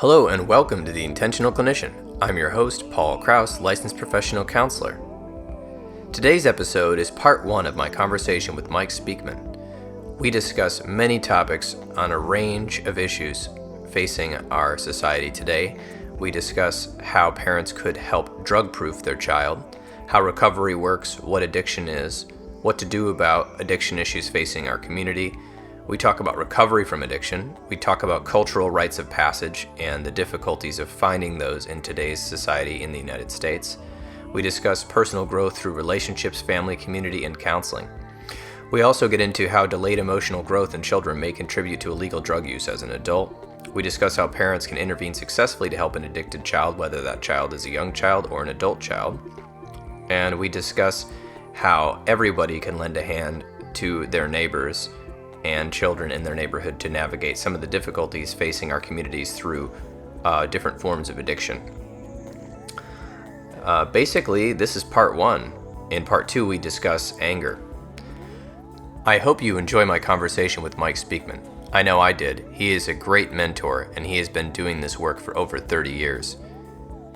Hello and welcome to The Intentional Clinician. I'm your host, Paul Krause, licensed professional counselor. Today's episode is part one of my conversation with Mike Speakman. We discuss many topics on a range of issues facing our society today. We discuss how parents could help drug-proof their child, how recovery works, what addiction is, what to do about addiction issues facing our community. We talk about recovery from addiction. We talk about cultural rites of passage and the difficulties of finding those in today's society in the United States. We discuss personal growth through relationships, family, community, and counseling. We also get into how delayed emotional growth in children may contribute to illegal drug use as an adult. We discuss how parents can intervene successfully to help an addicted child, whether that child is a young child or an adult child. And we discuss how everybody can lend a hand to their neighbors and children in their neighborhood to navigate some of the difficulties facing our communities through different forms of addiction. Basically, this is part one. In part two, we discuss anger. I hope you enjoy my conversation with Mike Speakman. I know I did. He is a great mentor, and he has been doing this work for over 30 years.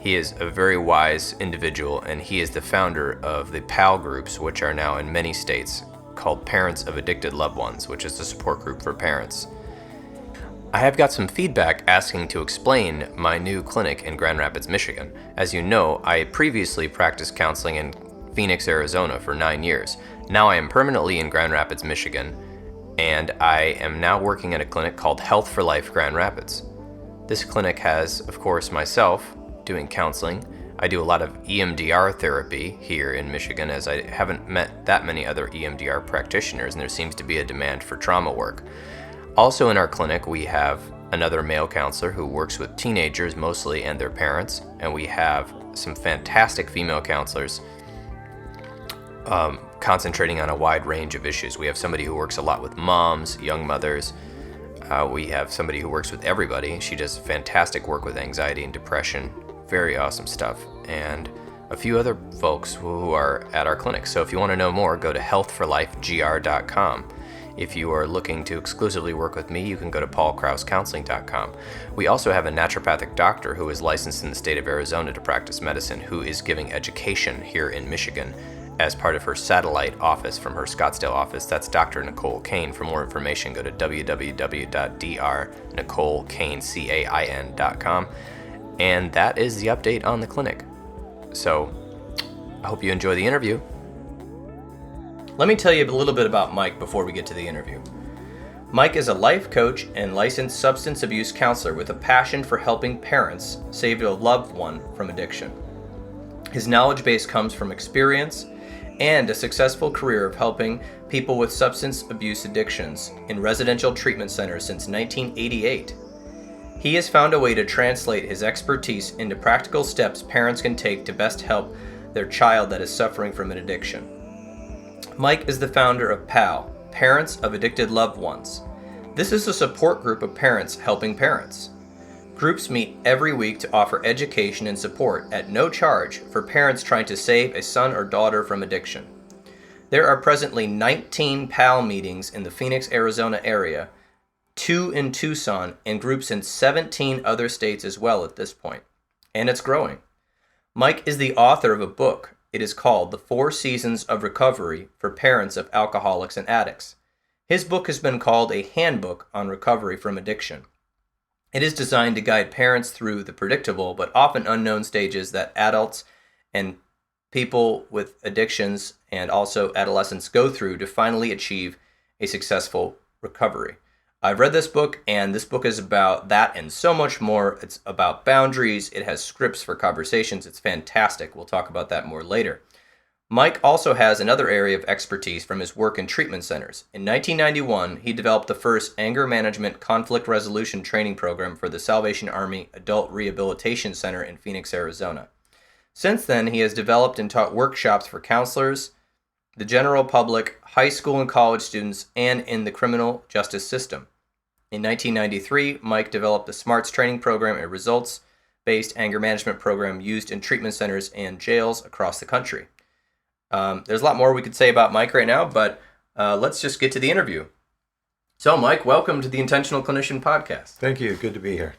He is a very wise individual, and he is the founder of the PAL groups, which are now in many states, called Parents of Addicted Loved Ones, which is a support group for parents. I have got some feedback asking to explain my new clinic in Grand Rapids, Michigan. As you know, I previously practiced counseling in Phoenix, Arizona for 9 years. Now I am permanently in Grand Rapids, Michigan, and I am now working at a clinic called Health for Life Grand Rapids. This clinic has, of course, myself doing counseling. I do a lot of EMDR therapy here in Michigan, as I haven't met that many other EMDR practitioners, and there seems to be a demand for trauma work. Also in our clinic, we have another male counselor who works with teenagers mostly and their parents, and we have some fantastic female counselors concentrating on a wide range of issues. We have somebody who works a lot with moms, young mothers. We have somebody who works with everybody. She does fantastic work with anxiety and depression. Very awesome stuff, and a few other folks who are at our clinic. So if you want to know more, go to healthforlifegr.com. If you are looking to exclusively work with me, you can go to paulkrausecounseling.com. We also have a naturopathic doctor who is licensed in the state of Arizona to practice medicine, who is giving education here in Michigan as part of her satellite office from her Scottsdale office. That's Dr. Nicole Kane. For more information, go to www.drnicolecain.com. And that is the update on the clinic. So, I hope you enjoy the interview. Let me tell you a little bit about Mike before we get to the interview. Mike is a life coach and licensed substance abuse counselor with a passion for helping parents save a loved one from addiction. His knowledge base comes from experience and a successful career of helping people with substance abuse addictions in residential treatment centers since 1988. He has found a way to translate his expertise into practical steps parents can take to best help their child that is suffering from an addiction. Mike is the founder of PAL, Parents of Addicted Loved Ones. This is a support group of parents helping parents. Groups meet every week to offer education and support at no charge for parents trying to save a son or daughter from addiction. There are presently 19 PAL meetings in the Phoenix, Arizona area, 2 in Tucson, and groups in 17 other states as well at this point. And it's growing. Mike is the author of a book. It is called The 4 Seasons of Recovery for Parents of Alcoholics and Addicts. His book has been called a handbook on recovery from addiction. It is designed to guide parents through the predictable but often unknown stages that adults and people with addictions and also adolescents go through to finally achieve a successful recovery. I've read this book, and this book is about that and so much more. It's about boundaries. It has scripts for conversations. It's fantastic. We'll talk about that more later. Mike also has another area of expertise from his work in treatment centers. In 1991, he developed the first anger management conflict resolution training program for the Salvation Army Adult Rehabilitation Center in Phoenix, Arizona. Since then, he has developed and taught workshops for counselors, the general public, high school and college students, and in the criminal justice system. In 1993, Mike developed the SMARTS training program, a results-based anger management program used in treatment centers and jails across the country. There's a lot more we could say about Mike right now, but let's just get to the interview. So, Mike, welcome to the Intentional Clinician podcast. Thank you. Good to be here.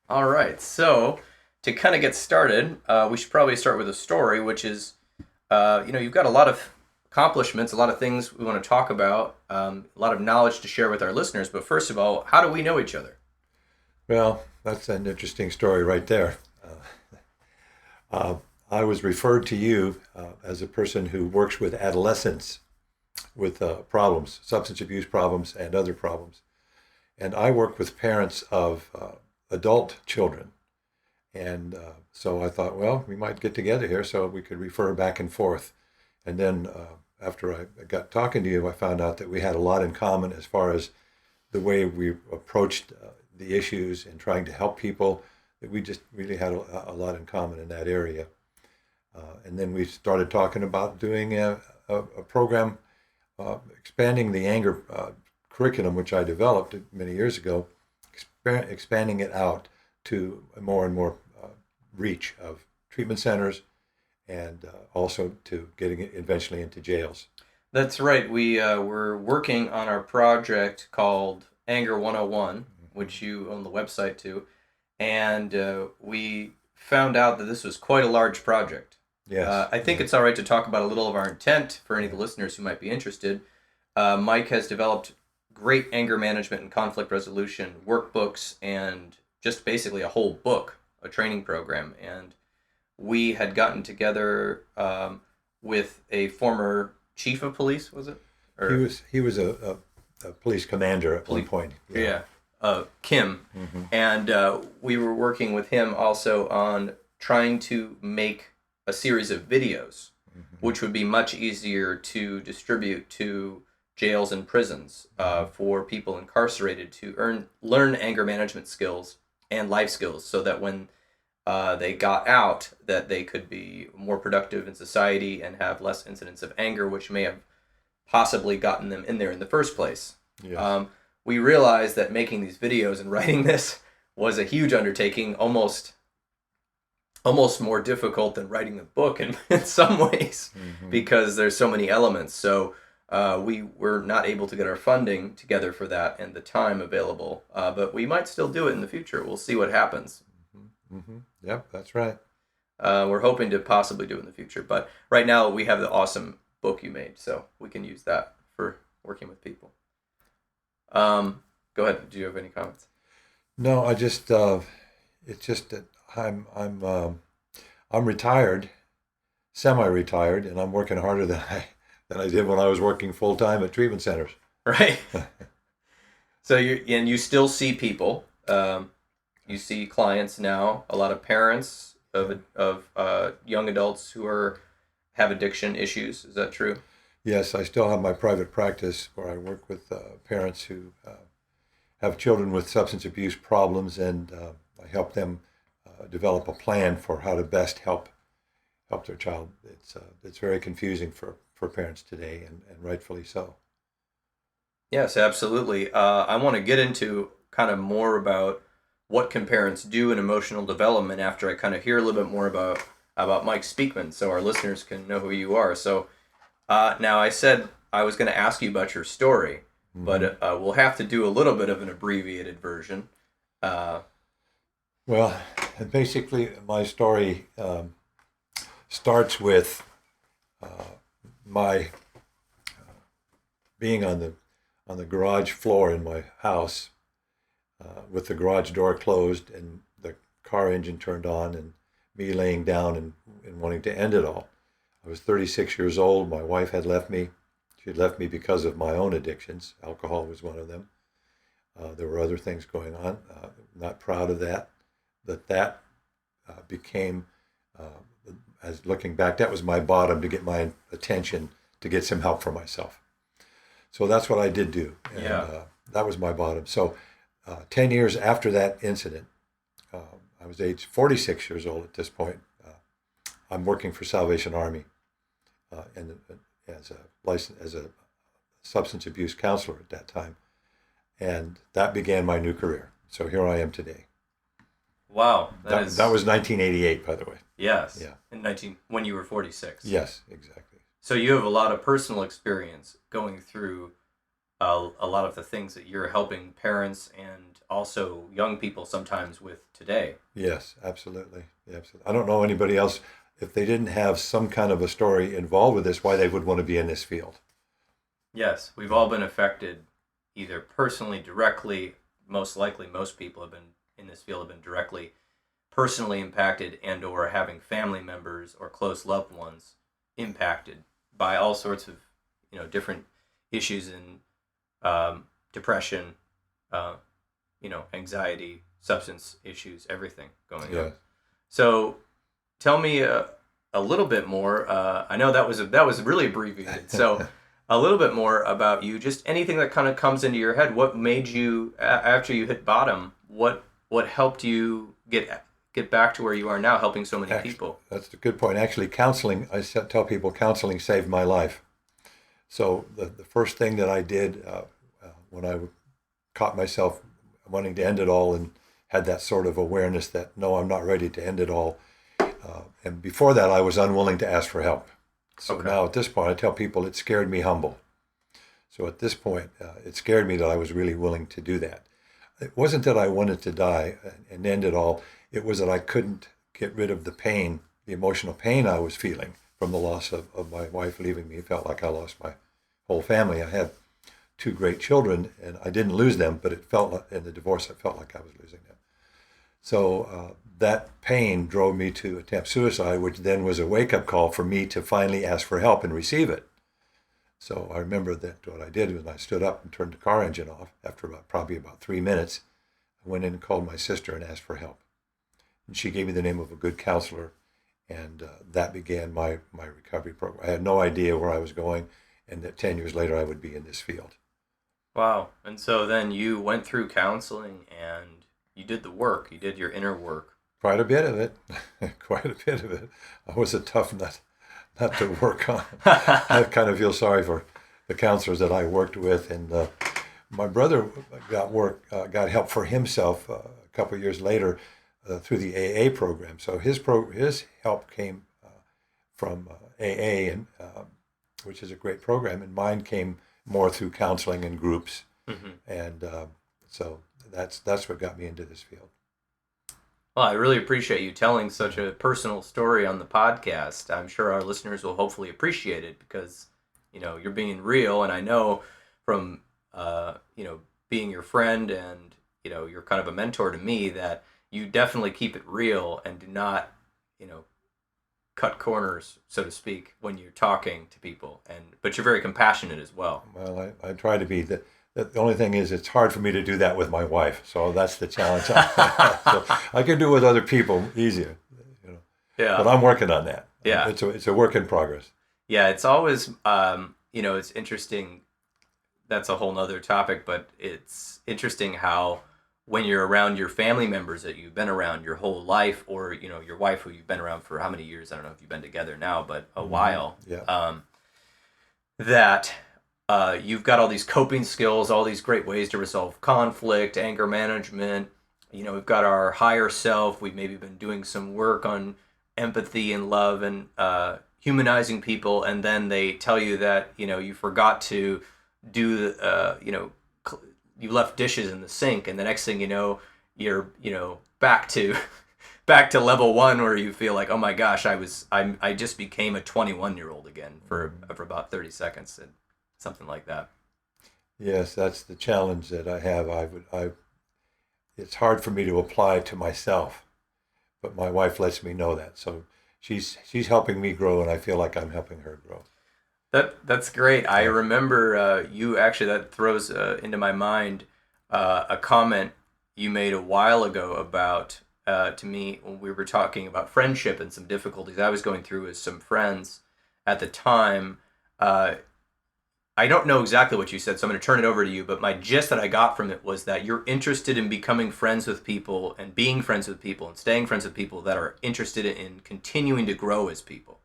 All right. So to kind of get started, we should probably start with a story, which is, you've got a lot of accomplishments, a lot of things we want to talk about, a lot of knowledge to share with our listeners. But first of all, how do we know each other? Well, that's an interesting story right there. Uh, I was referred to you as a person who works with adolescents with problems, substance abuse problems, and other problems. And I work with parents of adult children. And so I thought, well, we might get together here so we could refer back and forth. And then after I got talking to you, I found out that we had a lot in common as far as the way we approached the issues and trying to help people, that we just really had a lot in common in that area. And then we started talking about doing a program, expanding the anger curriculum, which I developed many years ago, expanding it out to more and more reach of treatment centers and also to getting it eventually into jails. That's right. We were working on our project called Anger 101, which you own the website to, and we found out that this was quite a large project. Yes. I think it's all right to talk about a little of our intent for any of the listeners who might be interested. Mike has developed great anger management and conflict resolution workbooks and just basically a whole book, a training program. And we had gotten together with a former chief of police, was it? Or, he was a police commander at one point. Yeah. Kim. Mm-hmm. And we were working with him also on trying to make a series of videos, which would be much easier to distribute to jails and prisons for people incarcerated to learn anger management skills and life skills, so that when they got out, that they could be more productive in society and have less incidents of anger, which may have possibly gotten them in there in the first place. Yes. We realized that making these videos and writing this was a huge undertaking, almost more difficult than writing a book in some ways, because there's so many elements. So we were not able to get our funding together for that and the time available, but we might still do it in the future. We'll see what happens. Yep, that's right. We're hoping to possibly do it in the future, but right now we have the awesome book you made, so we can use that for working with people. Go ahead. Do you have any comments? No, I just it's just that I'm retired, semi-retired, and I'm working harder than I did when I was working full time at treatment centers. Right. So you still see people. You see clients now. A lot of parents of young adults who have addiction issues. Is that true? Yes, I still have my private practice where I work with parents who have children with substance abuse problems, and I help them develop a plan for how to best help their child. It's very confusing for parents today, and rightfully so. Yes, absolutely. I want to get into kind of more about what can parents do in emotional development after I kind of hear a little bit more about Mike Speakman, so our listeners can know who you are. So now I said I was going to ask you about your story, but we'll have to do a little bit of an abbreviated version. Well, basically, my story starts with my being on the garage floor in my house with the garage door closed and the car engine turned on, and me laying down and wanting to end it all. I was 36 years old. My wife had left me. She had left me because of my own addictions. Alcohol was one of them. There were other things going on. Not proud of that. But that became, as looking back, that was my bottom to get my attention, to get some help for myself. So that's what I did do. And that was my bottom. So 10 years after that incident, I was age 46 years old at this point. I'm working for Salvation Army and as a substance abuse counselor at that time. And that began my new career. So here I am today. Wow. That was 1988, by the way. Yes. Yeah. When you were 46. Yes, exactly. So you have a lot of personal experience going through a lot of the things that you're helping parents and also young people sometimes with today. Yes, absolutely. Yeah, absolutely. I don't know anybody else, if they didn't have some kind of a story involved with this, why they would want to be in this field. Yes, we've all been affected either personally, directly. Most likely, most people have been in this field have been directly, personally impacted, and or having family members or close loved ones impacted by all sorts of, different issues in depression, anxiety, substance issues, everything going on. Yeah. So, tell me a little bit more. I know that was really abbreviated. So, a little bit more about you. Just anything that kind of comes into your head. What made you after you hit bottom? What helped you get back to where you are now, helping so many people? That's a good point. Actually, counseling. Tell people counseling saved my life. So the first thing that I did when I caught myself wanting to end it all and had that sort of awareness that, no, I'm not ready to end it all. And before that, I was unwilling to ask for help. So now at this point, I tell people it scared me humble. So at this point, it scared me that I was really willing to do that. It wasn't that I wanted to die and end it all. It was that I couldn't get rid of the pain, the emotional pain I was feeling from the loss of my wife leaving me. It felt like I lost my whole family. I had 2 great children, and I didn't lose them, but it felt like, in the divorce, I felt like I was losing them. So that pain drove me to attempt suicide, which then was a wake-up call for me to finally ask for help and receive it. So I remember that what I did was I stood up and turned the car engine off. After probably about 3 minutes, I went in and called my sister and asked for help. And she gave me the name of a good counselor, and that began my recovery program. I had no idea where I was going, and that 10 years later I would be in this field. Wow. And so then you went through counseling and you did the work. You did your inner work. Quite a bit of it. Quite a bit of it. I was a tough nut to work on. I kind of feel sorry for the counselors that I worked with. And my brother got help for himself a couple of years later through the AA program. So his help came from AA, and which is a great program, and mine came more through counseling and groups. Mm-hmm. And so that's what got me into this field. Well, I really appreciate you telling such a personal story on the podcast. I'm sure our listeners will hopefully appreciate it because, you're being real, and I know from, being your friend and, you're kind of a mentor to me that you definitely keep it real and do not, cut corners, so to speak, when you're talking to people. But you're very compassionate as well. Well, I try to be. The only thing is, it's hard for me to do that with my wife. So that's the challenge. So I can do it with other people easier. Yeah. But I'm working on that. Yeah. It's a work in progress. Yeah, it's always, it's interesting. That's a whole nother topic, but it's interesting how when you're around your family members that you've been around your whole life, or, your wife who you've been around for how many years? I don't know if you've been together now, but a while. Yeah. That you've got all these coping skills, all these great ways to resolve conflict, anger management. We've got our higher self. We've maybe been doing some work on empathy and love and humanizing people. And then they tell you that, you forgot to do, you left dishes in the sink. And the next thing you know, you're, back to level 1 where you feel like, oh my gosh, I just became a 21-year-old again for about 30 seconds. And something like that. Yes, that's the challenge that I have. It's hard for me to apply to myself, but my wife lets me know that. So she's helping me grow, and I feel like I'm helping her grow. That's great. I remember you actually, that throws into my mind a comment you made a while ago about to me when we were talking about friendship and some difficulties I was going through with some friends at the time. I don't know exactly what you said, so I'm going to turn it over to you, but my gist that I got from it was that you're interested in becoming friends with people and being friends with people and staying friends with people that are interested in continuing to grow as people.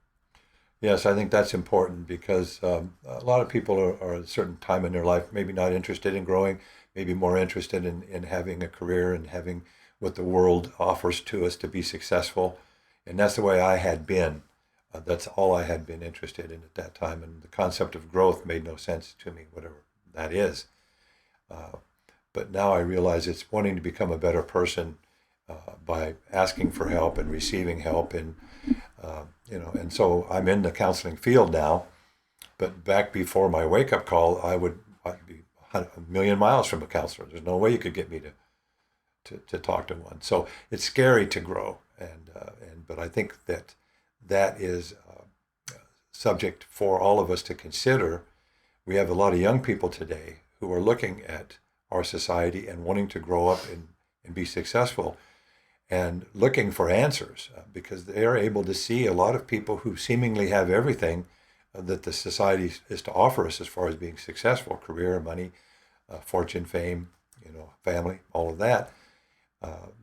Yes, I think that's important because a lot of people are at a certain time in their life maybe not interested in growing, maybe more interested in having a career and having what the world offers to us to be successful. And that's the way I had been. That's all I had been interested in at that time. And the concept of growth made no sense to me, whatever that is. But now I realize it's wanting to become a better person by asking for help and receiving help, and and so I'm in the counseling field now. But back before my wake-up call, I'd be a million miles from a counselor. There's no way you could get me to talk to one. So it's scary to grow, but I think that is subject for all of us to consider. We have a lot of young people today who are looking at our society and wanting to grow up and be successful, and looking for answers because they are able to see a lot of people who seemingly have everything that the society is to offer us as far as being successful: career, money, fortune, fame, family, all of that.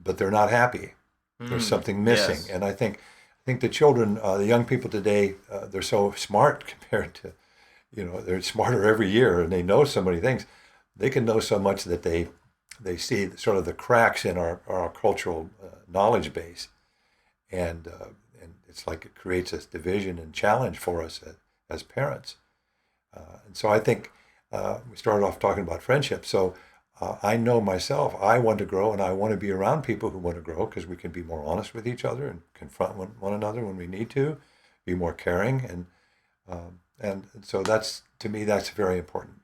But they're not happy. There's something missing. Yes. And I think the children, the young people today, they're so smart compared to, they're smarter every year, and they know so many things. They can know so much that they see sort of the cracks in our cultural knowledge base, and it's like it creates this division and challenge for us as parents. And so I think we started off talking about friendship. So I know myself, I want to grow, and I want to be around people who want to grow, because we can be more honest with each other and confront one another when we need to, be more caring, and so that's, to me, that's a very important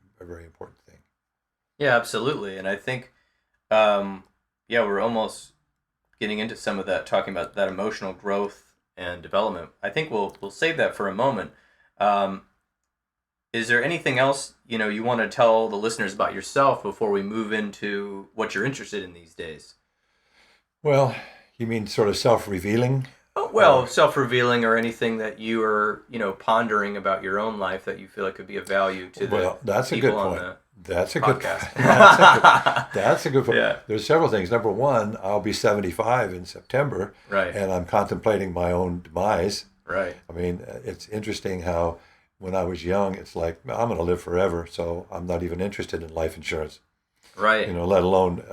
thing. Yeah, absolutely. And I think, we're almost getting into some of that, talking about that emotional growth and development. I think we'll save that for a moment. Is there anything else, you want to tell the listeners about yourself before we move into what you're interested in these days? Well, you mean sort of self-revealing? Oh, well, self-revealing, or anything that you are, pondering about your own life that you feel like could be of value to the that's a people good on point. the That's a podcast. That's a good point. Yeah. There's several things. Number one, I'll be 75 in September, Right. and I'm contemplating my own demise. Right. I mean, it's interesting how when I was young, it's like, I'm going to live forever, so I'm not even interested in life insurance. Right. Let alone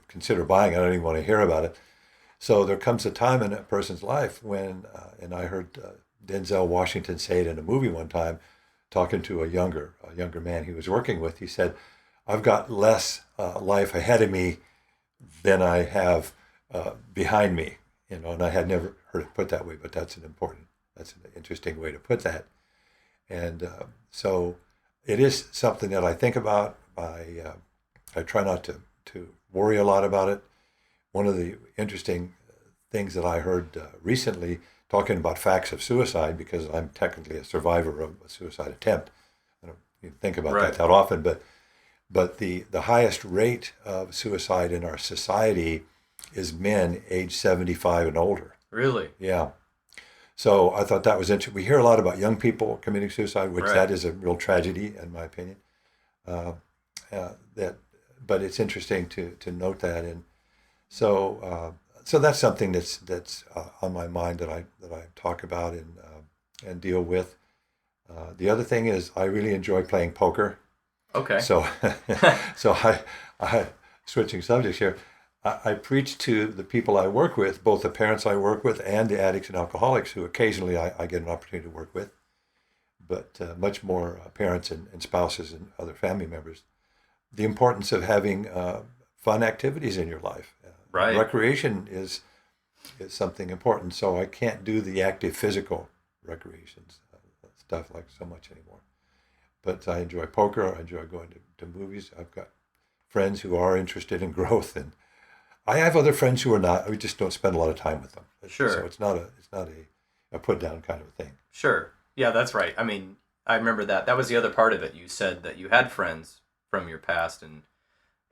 consider buying it. I don't even want to hear about it. So there comes a time in a person's life when, and I heard Denzel Washington say it in a movie one time, talking to a younger man he was working with. He said, "I've got less life ahead of me than I have behind me." And I had never heard it put that way, but that's an interesting way to put that. And so it is something that I think about. I try not to worry a lot about it. One of the interesting things that I heard recently, talking about facts of suicide, because I'm technically a survivor of a suicide attempt. I don't even think about Right. that often, but the highest rate of suicide in our society is men age 75 and older. Really? Yeah. So I thought that was interesting. We hear a lot about young people committing suicide, which Right. that is a real tragedy, in my opinion. But it's interesting to note that, and so that's something that's on my mind that I talk about and deal with. The other thing is I really enjoy playing poker. Okay. So I switching subjects here. I preach to the people I work with, both the parents I work with and the addicts and alcoholics, who occasionally I get an opportunity to work with, but much more parents and spouses and other family members. The importance of having fun activities in your life. Right. Recreation is something important. So I can't do the active physical recreations stuff like so much anymore. But I enjoy poker. I enjoy going to movies. I've got friends who are interested in growth, and I have other friends who are not. We just don't spend a lot of time with them. Sure. So it's not a put down kind of a thing. Sure. Yeah, that's right. I mean, I remember that. That was the other part of it. You said that you had friends from your past,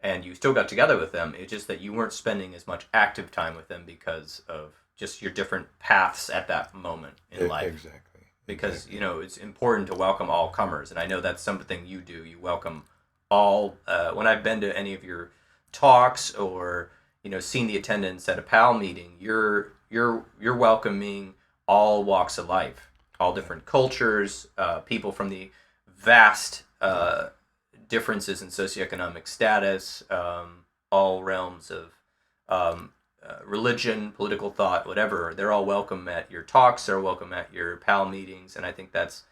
and you still got together with them. It's just that you weren't spending as much active time with them because of just your different paths at that moment in life. Exactly. Because, it's important to welcome all comers. And I know that's something you do. You welcome all, when I've been to any of your talks or, seen the attendance at a PAL meeting, you're welcoming all walks of life, all different cultures, people from the vast differences in socioeconomic status, all realms of religion, political thought, whatever. They're all welcome at your talks. They're welcome at your PAL meetings, and I think that's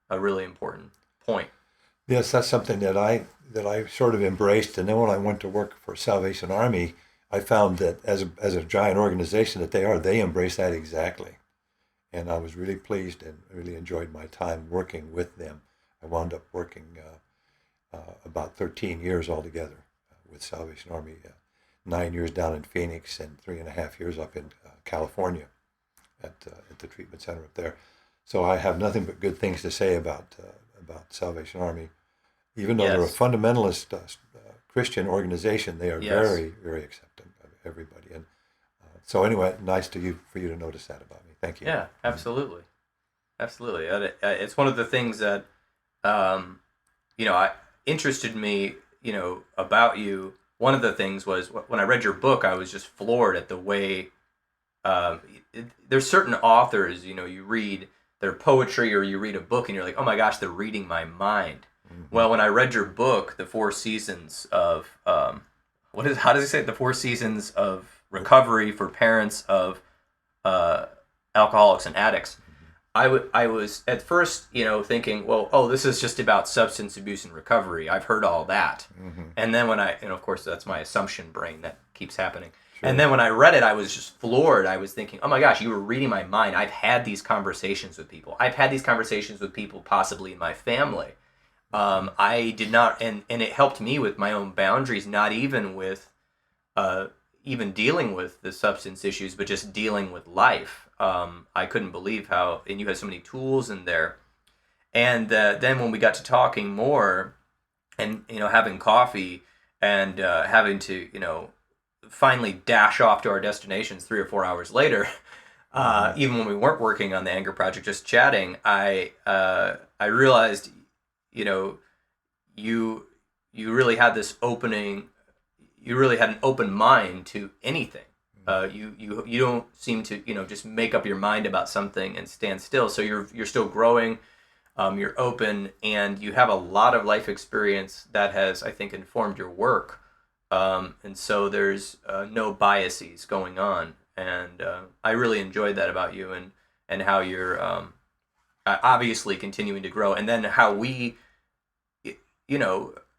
a really important point. Yes, that's something that I sort of embraced. And then when I went to work for Salvation Army, I found that as a giant organization that they embrace that exactly. And I was really pleased and really enjoyed my time working with them. I wound up working about 13 years altogether with Salvation Army, 9 years down in Phoenix and 3.5 years up in California at the treatment center up there. So I have nothing but good things to say about Salvation Army. Even though they're a Yes. fundamentalist Christian organization, they are Yes. very, very accepting of everybody. And so anyway, nice for you to notice that about me. Thank you. Yeah, absolutely. Absolutely. It's one of the things that, I interested me, about you. One of the things was when I read your book, I was just floored at the way, there's certain authors, you read their poetry or you read a book and you're like, oh my gosh, they're reading my mind. Mm-hmm. Well, when I read your book, The Four Seasons of, how does it say it? The Four Seasons of Recovery for Parents of Alcoholics and Addicts. I was at first, thinking, well, oh, this is just about substance abuse and recovery. I've heard all that. Mm-hmm. And then and of course, that's my assumption brain that keeps happening. Sure. And then when I read it, I was just floored. I was thinking, oh my gosh, you were reading my mind. I've had these conversations with people. I've had these conversations with people possibly in my family. I did not, and it helped me with my own boundaries, not even with, even dealing with the substance issues, but just dealing with life. I couldn't believe and you had so many tools in there. And then when we got to talking more and, having coffee and having to, finally dash off to our destinations 3 or 4 hours later, even when we weren't working on the Anger Project, just chatting, I realized, you really had this opening, you really had an open mind to anything. You don't seem to just make up your mind about something and stand still. So you're still growing, you're open, and you have a lot of life experience that has, I think, informed your work. And so there's no biases going on, and I really enjoyed that about you, and how you're obviously continuing to grow, and then how we,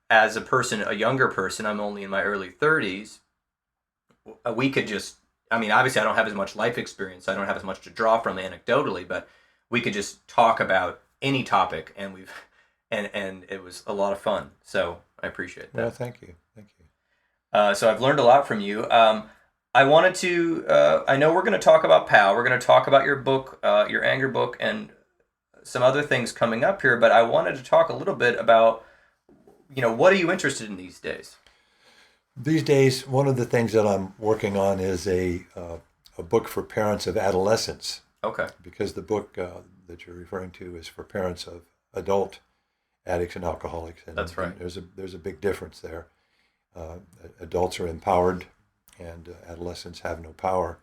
as a younger person, I'm only in my early 30s. We could just, obviously I don't have as much life experience, I don't have as much to draw from anecdotally, but we could just talk about any topic, and and it was a lot of fun. So I appreciate that. Well, thank you. So I've learned a lot from you. I wanted to, I know we're going to talk about PAL, we're going to talk about your book, your anger book, and some other things coming up here, but I wanted to talk a little bit about, what are you interested in these days? These days, one of the things that I'm working on is a book for parents of adolescents. Okay. Because the book that you're referring to is for parents of adult addicts and alcoholics. And, That's right. And there's a big difference there. Adults are empowered, and adolescents have no power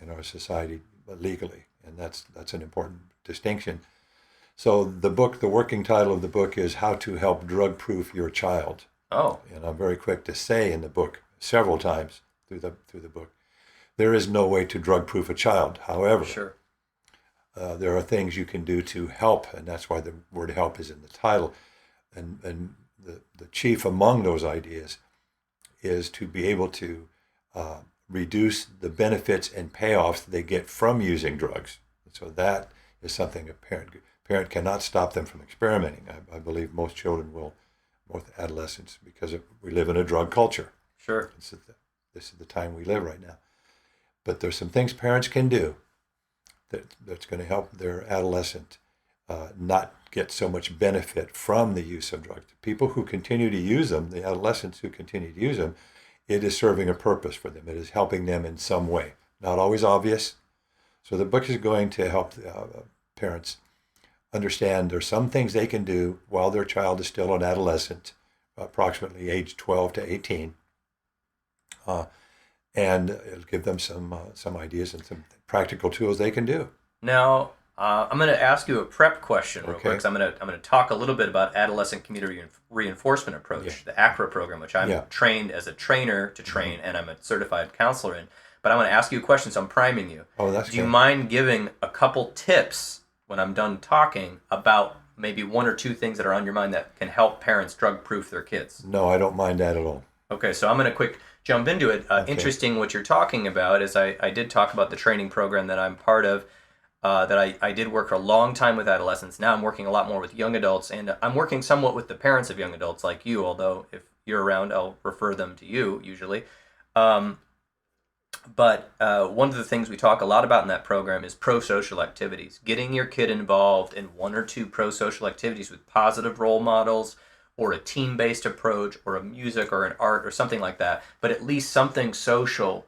in our society legally, and that's an important distinction. So the working title of the book is How to Help Drug-Proof Your Child. Oh. And I'm very quick to say in the book several times through the book, there is no way to drug-proof a child. However, sure. There are things you can do to help, and that's why the word help is in the title. And the chief among those ideas is to be able to reduce the benefits and payoffs they get from using drugs. So that is something a parent cannot stop them from experimenting. I believe most children will, most adolescents, because we live in a drug culture. Sure. This is the time we live right now. But there's some things parents can do that's going to help their adolescent not get so much benefit from the use of drugs. People who continue to use them, the adolescents who continue to use them, it is serving a purpose for them. It is helping them in some way. Not always obvious. So the book is going to help parents understand there's some things they can do while their child is still an adolescent, approximately age 12 to 18. And it'll give them some ideas and some practical tools they can do. Now, I'm going to ask you a prep question real quick. 'Cause I'm going to talk a little bit about adolescent community reinforcement approach, the ACRA program, which I'm trained as a trainer to train, and I'm a certified counselor in. But I want to ask you a question, so I'm priming you. Oh, that's Do you mind giving a couple tips when I'm done talking about maybe one or two things that are on your mind that can help parents drug-proof their kids? No, I don't mind that at all. Okay, so I'm going to quick jump into it. Okay. Interesting what you're talking about is I did talk about the training program that I'm part of, that I did work for a long time with adolescents. Now I'm working a lot more with young adults, and I'm working somewhat with the parents of young adults like you, although if you're around, I'll refer them to you usually. But one of the things we talk a lot about in that program is pro-social activities. Getting your kid involved in one or two pro-social activities with positive role models, or a team-based approach, or a music or an art or something like that. But at least something social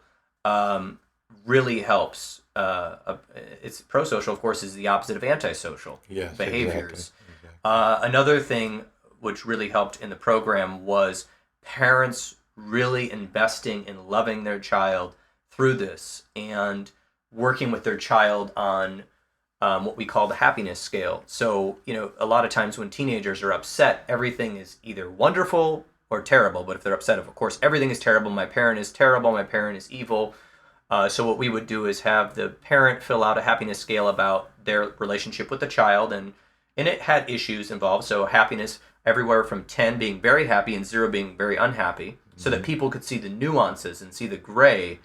really helps. It's pro-social, of course, is the opposite of antisocial behaviors. Exactly. Another thing which really helped in the program was parents really investing in loving their child through this and working with their child on what we call the happiness scale. So, a lot of times when teenagers are upset, everything is either wonderful or terrible. But if they're upset, of course, everything is terrible. My parent is terrible. My parent is evil. So what we would do is have the parent fill out a happiness scale about their relationship with the child. And it had issues involved. So happiness, everywhere from 10 being very happy and 0 being very unhappy, so that people could see the nuances and see the gray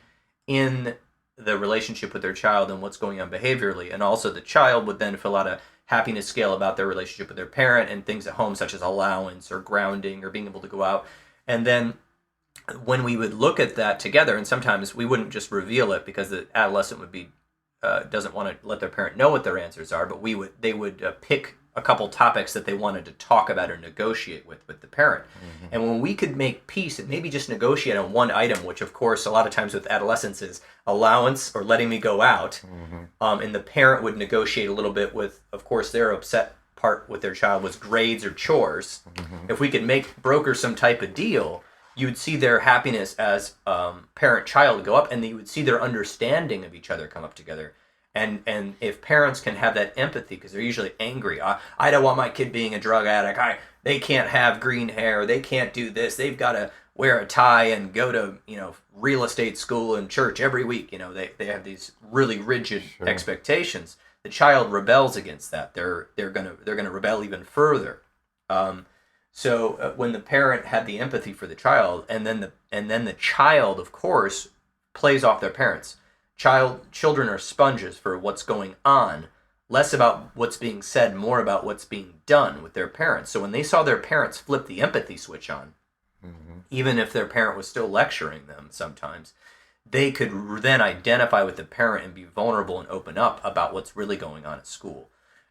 in the relationship with their child and what's going on behaviorally. And also the child would then fill out a happiness scale about their relationship with their parent and things at home, such as allowance or grounding or being able to go out. And then when we would look at that together, and sometimes we wouldn't just reveal it because the adolescent would be doesn't want to let their parent know what their answers are, but they would pick a couple topics that they wanted to talk about or negotiate with the parent. Mm-hmm. And when we could make peace and maybe just negotiate on one item, which of course a lot of times with adolescents is allowance or letting me go out, and the parent would negotiate a little bit with, of course, their upset part with their child was grades or chores. Mm-hmm. If we could broker some type of deal, you would see their happiness as parent-child go up, and you would see their understanding of each other come up together. And if parents can have that empathy, because they're usually angry, I don't want my kid being a drug addict. They can't have green hair. They can't do this. They've got to wear a tie and go to real estate school and church every week. They have these really rigid expectations. The child rebels against that. They're gonna rebel even further. So when the parent had the empathy for the child, and then the child, of course, plays off their parents. Children are sponges for what's going on, less about what's being said, more about what's being done with their parents. So when they saw their parents flip the empathy switch on, even if their parent was still lecturing them sometimes, they could then identify with the parent and be vulnerable and open up about what's really going on at school.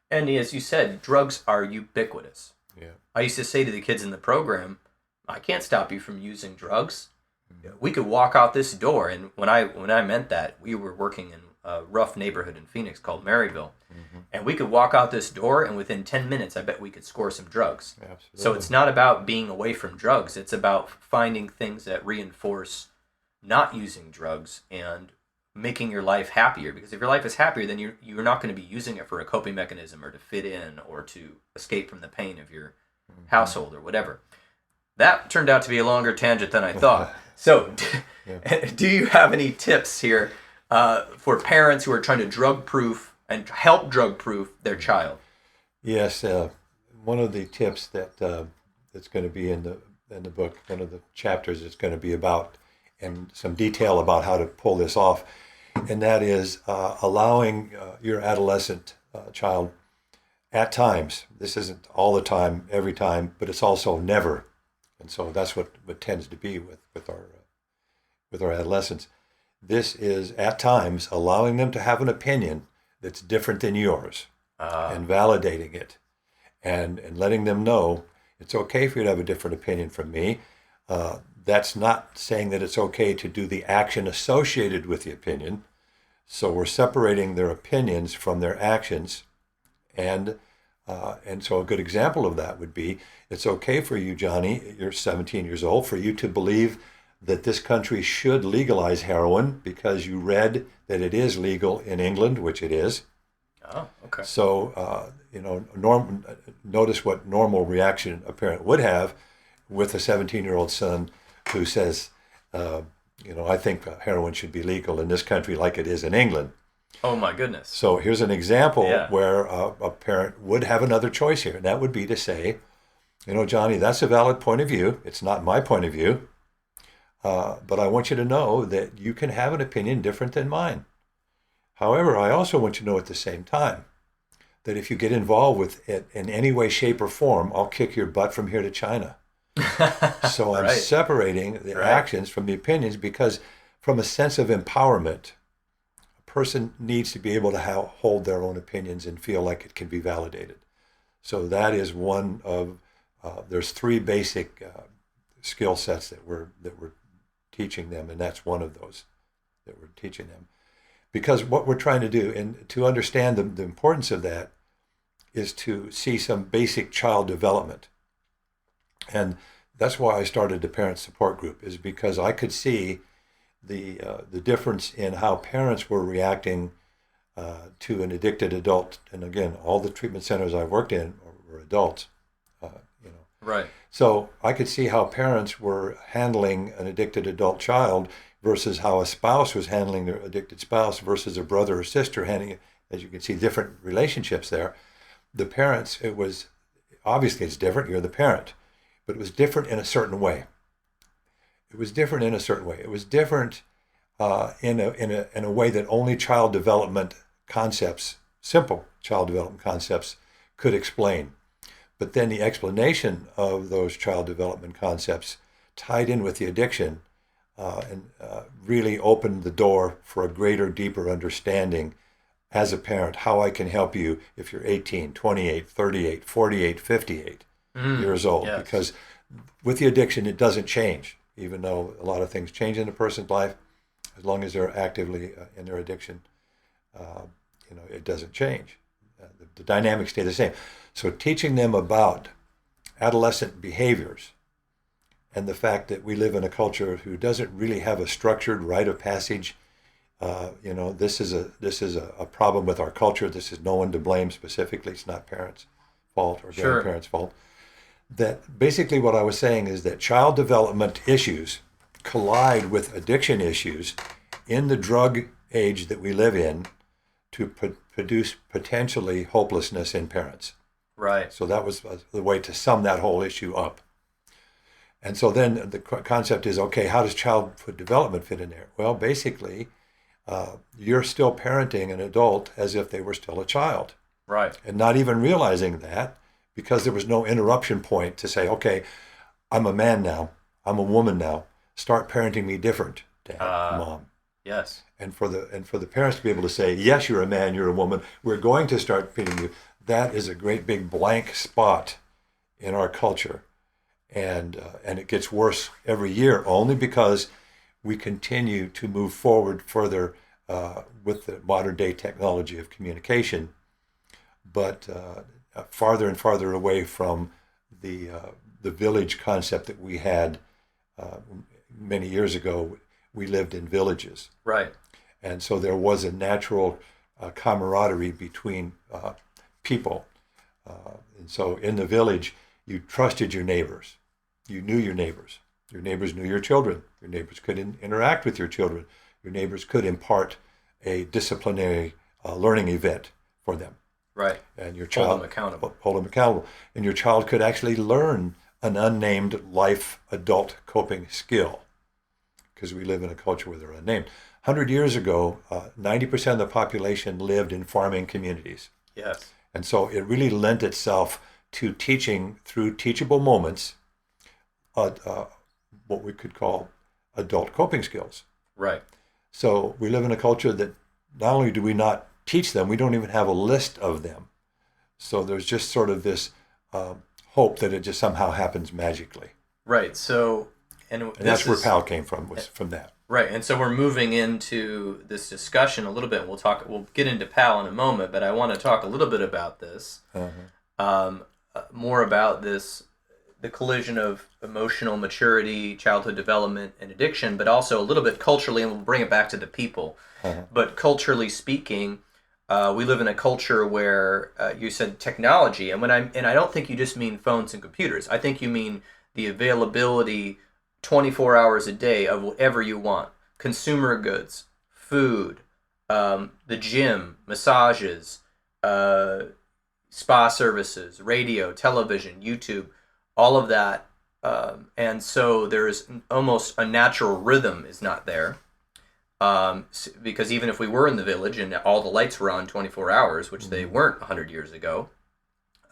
And as you said, drugs are ubiquitous. Yeah. I used to say to the kids in the program, I can't stop you from using drugs. We could walk out this door, and when I meant that, we were working in a rough neighborhood in Phoenix called Maryville, and we could walk out this door, and within 10 minutes, I bet we could score some drugs. Absolutely. So it's not about being away from drugs. It's about finding things that reinforce not using drugs and making your life happier. Because if your life is happier, then you're not going to be using it for a coping mechanism or to fit in or to escape from the pain of your household or whatever. That turned out to be a longer tangent than I thought. So, do you have any tips here for parents who are trying to drug-proof and help drug-proof their child? Yes, one of the tips that's going to be in the book, one of the chapters is going to be about, and some detail about how to pull this off, and that is allowing your adolescent child at times. This isn't all the time, every time, but it's also never. And so that's what tends to be with our adolescents. This is at times allowing them to have an opinion that's different than yours, and validating it, and letting them know it's okay for you to have a different opinion from me. That's not saying that it's okay to do the action associated with the opinion. So we're separating their opinions from their actions, and so a good example of that would be, it's okay for you, Johnny, you're 17 years old, for you to believe that this country should legalize heroin because you read that it is legal in England, which it is. Oh, okay. So, notice what normal reaction a parent would have with a 17-year-old son who says, I think heroin should be legal in this country like it is in England. Oh my goodness. So here's an example Yeah. where a parent would have another choice here, and that would be to say, Johnny, that's a valid point of view. It's not my point of view, but I want you to know that you can have an opinion different than mine. However, I also want you to know at the same time that if you get involved with it in any way, shape, or form, I'll kick your butt from here to China. So I'm Right. separating the Right. actions from the opinions because from a sense of empowerment, a person needs to be able to hold their own opinions and feel like it can be validated. So that is one of, there's three basic skill sets that we're teaching them, and that's one of those that we're teaching them. Because what we're trying to do, and to understand the importance of that, is to see some basic child development. And that's why I started the parent support group, is because I could see the difference in how parents were reacting to an addicted adult. And again, all the treatment centers I worked in were adults. Right. So I could see how parents were handling an addicted adult child versus how a spouse was handling their addicted spouse versus a brother or sister handling it. As you can see, different relationships there. The parents, it was, obviously it's different, you're the parent, but it was different in a certain way. It was different in a certain way. It was different in a way that only child development concepts, simple child development concepts, could explain. But then the explanation of those child development concepts tied in with the addiction and really opened the door for a greater, deeper understanding as a parent, how I can help you if you're 18, 28, 38, 48, 58 years old. Yes. Because with the addiction, it doesn't change, even though a lot of things change in a person's life. As long as they're actively in their addiction, it doesn't change. The dynamics stay the same. So teaching them about adolescent behaviors and the fact that we live in a culture who doesn't really have a structured rite of passage. This is a problem with our culture. This is no one to blame specifically. It's not parents' fault or Sure. grandparents' fault. That basically what I was saying is that child development issues collide with addiction issues in the drug age that we live in to produce potentially hopelessness in parents. Right. So that was the way to sum that whole issue up. And so then the concept is, okay, how does childhood development fit in there? Well, basically, you're still parenting an adult as if they were still a child. Right. And not even realizing that because there was no interruption point to say, okay, I'm a man now, I'm a woman now, start parenting me different, Dad, Mom. Yes. And for the parents to be able to say, yes, you're a man, you're a woman, we're going to start treating you, that is a great big blank spot in our culture. And it gets worse every year only because we continue to move forward further with the modern day technology of communication, but farther and farther away from the village concept that we had many years ago. We lived in villages. Right. And so there was a natural camaraderie between people. And so in the village, you trusted your neighbors. You knew your neighbors. Your neighbors knew your children. Your neighbors could interact with your children. Your neighbors could impart a disciplinary learning event for them. Right. And your Hold child them accountable. Hold them accountable. And your child could actually learn an unnamed life adult coping skill, because we live in a culture where they're unnamed. 100 years ago, 90% of the population lived in farming communities. Yes. And so it really lent itself to teaching through teachable moments what we could call adult coping skills. Right. So we live in a culture that not only do we not teach them, we don't even have a list of them. So there's just sort of this hope that it just somehow happens magically. Right. So, and that's where PAL came from, was from that. Right, and so we're moving into this discussion a little bit. We'll get into PAL in a moment, but I want to talk a little bit about this, more about this, the collision of emotional maturity, childhood development, and addiction, but also a little bit culturally, and we'll bring it back to the people. But culturally speaking, we live in a culture where you said technology, and I don't think you just mean phones and computers. I think you mean the availability 24 hours a day of whatever you want. Consumer goods, food, the gym, massages, spa services, radio, television, YouTube, all of that. And so there's almost a natural rhythm is not there. Because even if we were in the village and all the lights were on 24 hours, which they weren't 100 years ago,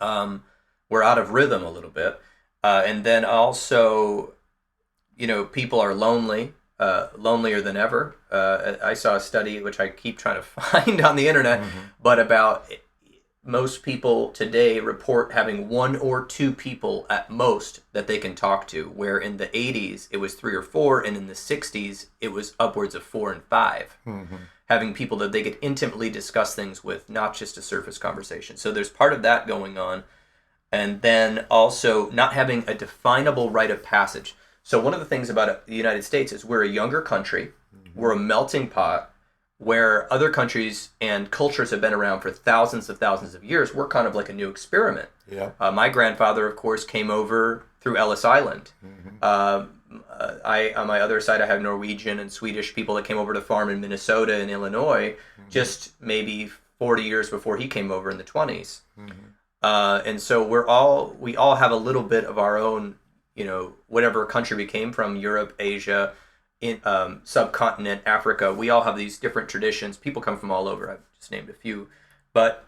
we're out of rhythm a little bit. And then also, people are lonely, lonelier than ever. I saw a study, which I keep trying to find on the internet, but about most people today report having one or two people at most that they can talk to, where in the 80s it was 3 or 4, and in the 60s it was upwards of 4 and 5. Having people that they could intimately discuss things with, not just a surface conversation. So there's part of that going on. And then also not having a definable rite of passage. So one of the things about the United States is we're a younger country, we're a melting pot, where other countries and cultures have been around for thousands of years. We're kind of like a new experiment. Yeah. My grandfather, of course, came over through Ellis Island. On my other side, I have Norwegian and Swedish people that came over to farm in Minnesota and Illinois, just maybe 40 years before he came over in the 20s. And so we all have a little bit of our own, whatever country we came from, Europe, Asia, in subcontinent, Africa, we all have these different traditions. People come from all over. I've just named a few. But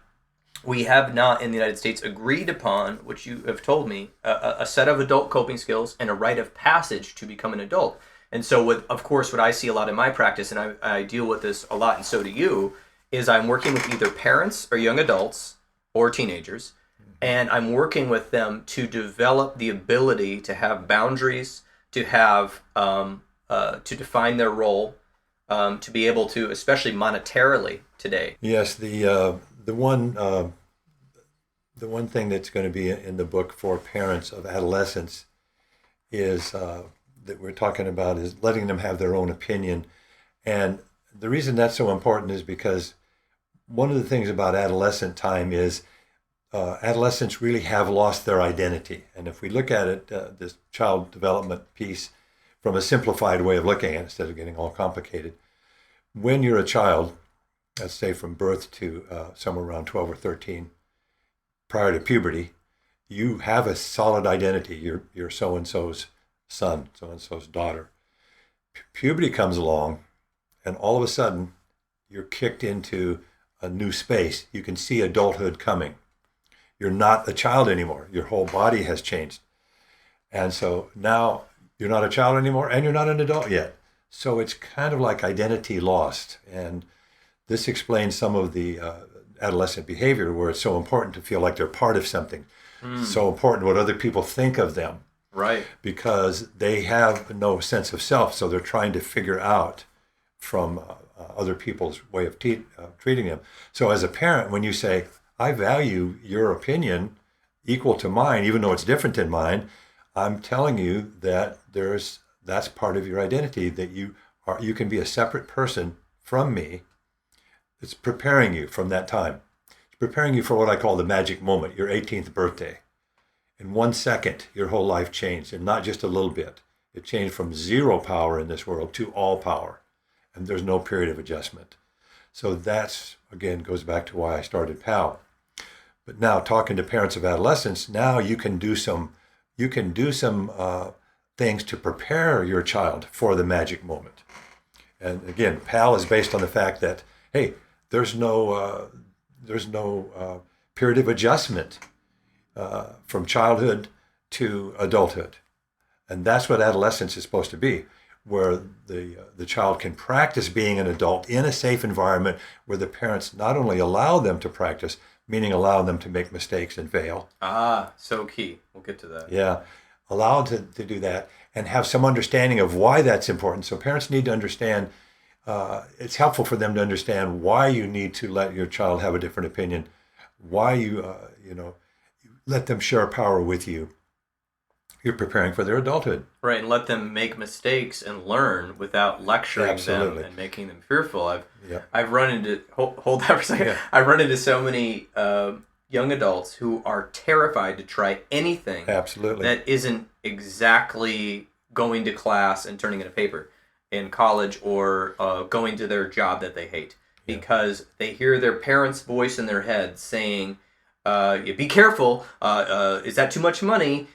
we have not in the United States agreed upon, which you have told me, a set of adult coping skills and a rite of passage to become an adult. And so, of course, what I see a lot in my practice, and I deal with this a lot, and so do you, is I'm working with either parents or young adults or teenagers, and I'm working with them to develop the ability to have boundaries, to have to define their role, to be able to, especially monetarily today. Yes, the one thing that's going to be in the book for parents of adolescents is that we're talking about is letting them have their own opinion. And the reason that's so important is because one of the things about adolescent time is adolescents really have lost their identity. And if we look at it, this child development piece, from a simplified way of looking at it instead of getting all complicated. When you're a child, let's say from birth to somewhere around 12 or 13, prior to puberty, you have a solid identity. You're so-and-so's son, so-and-so's daughter. Puberty comes along, and all of a sudden, you're kicked into a new space. You can see adulthood coming. You're not a child anymore. Your whole body has changed. And so now, you're not a child anymore, and you're not an adult yet. So it's kind of like identity lost. And this explains some of the adolescent behavior where it's so important to feel like they're part of something. So important what other people think of them. Right. Because they have no sense of self. So they're trying to figure out from other people's way of treating them. So as a parent, when you say, I value your opinion equal to mine, even though it's different than mine, I'm telling you that that's part of your identity, that you can be a separate person from me. It's preparing you from that time. It's preparing you for what I call the magic moment, your 18th birthday. In 1 second, your whole life changed, and not just a little bit. It changed from zero power in this world to all power, and there's no period of adjustment. So that's, again, goes back to why I started PAL. But now, talking to parents of adolescents, now you can do some things to prepare your child for the magic moment. And again, PAL is based on the fact that, hey, there's no period of adjustment from childhood to adulthood. And that's what adolescence is supposed to be, where the child can practice being an adult in a safe environment where the parents not only allow them to practice, meaning allow them to make mistakes and fail. So key. We'll get to that. Yeah, allow them to do that and have some understanding of why that's important. So parents need to understand, it's helpful for them to understand why you need to let your child have a different opinion, why you let them share power with you. You're preparing for their adulthood. Right, and let them make mistakes and learn without lecturing them and making them fearful. I've run into, hold that for a second. Yeah. I've run into so many young adults who are terrified to try anything that isn't exactly going to class and turning in a paper in college or going to their job that they hate. because they hear their parents' voice in their head saying, be careful, is that too much money?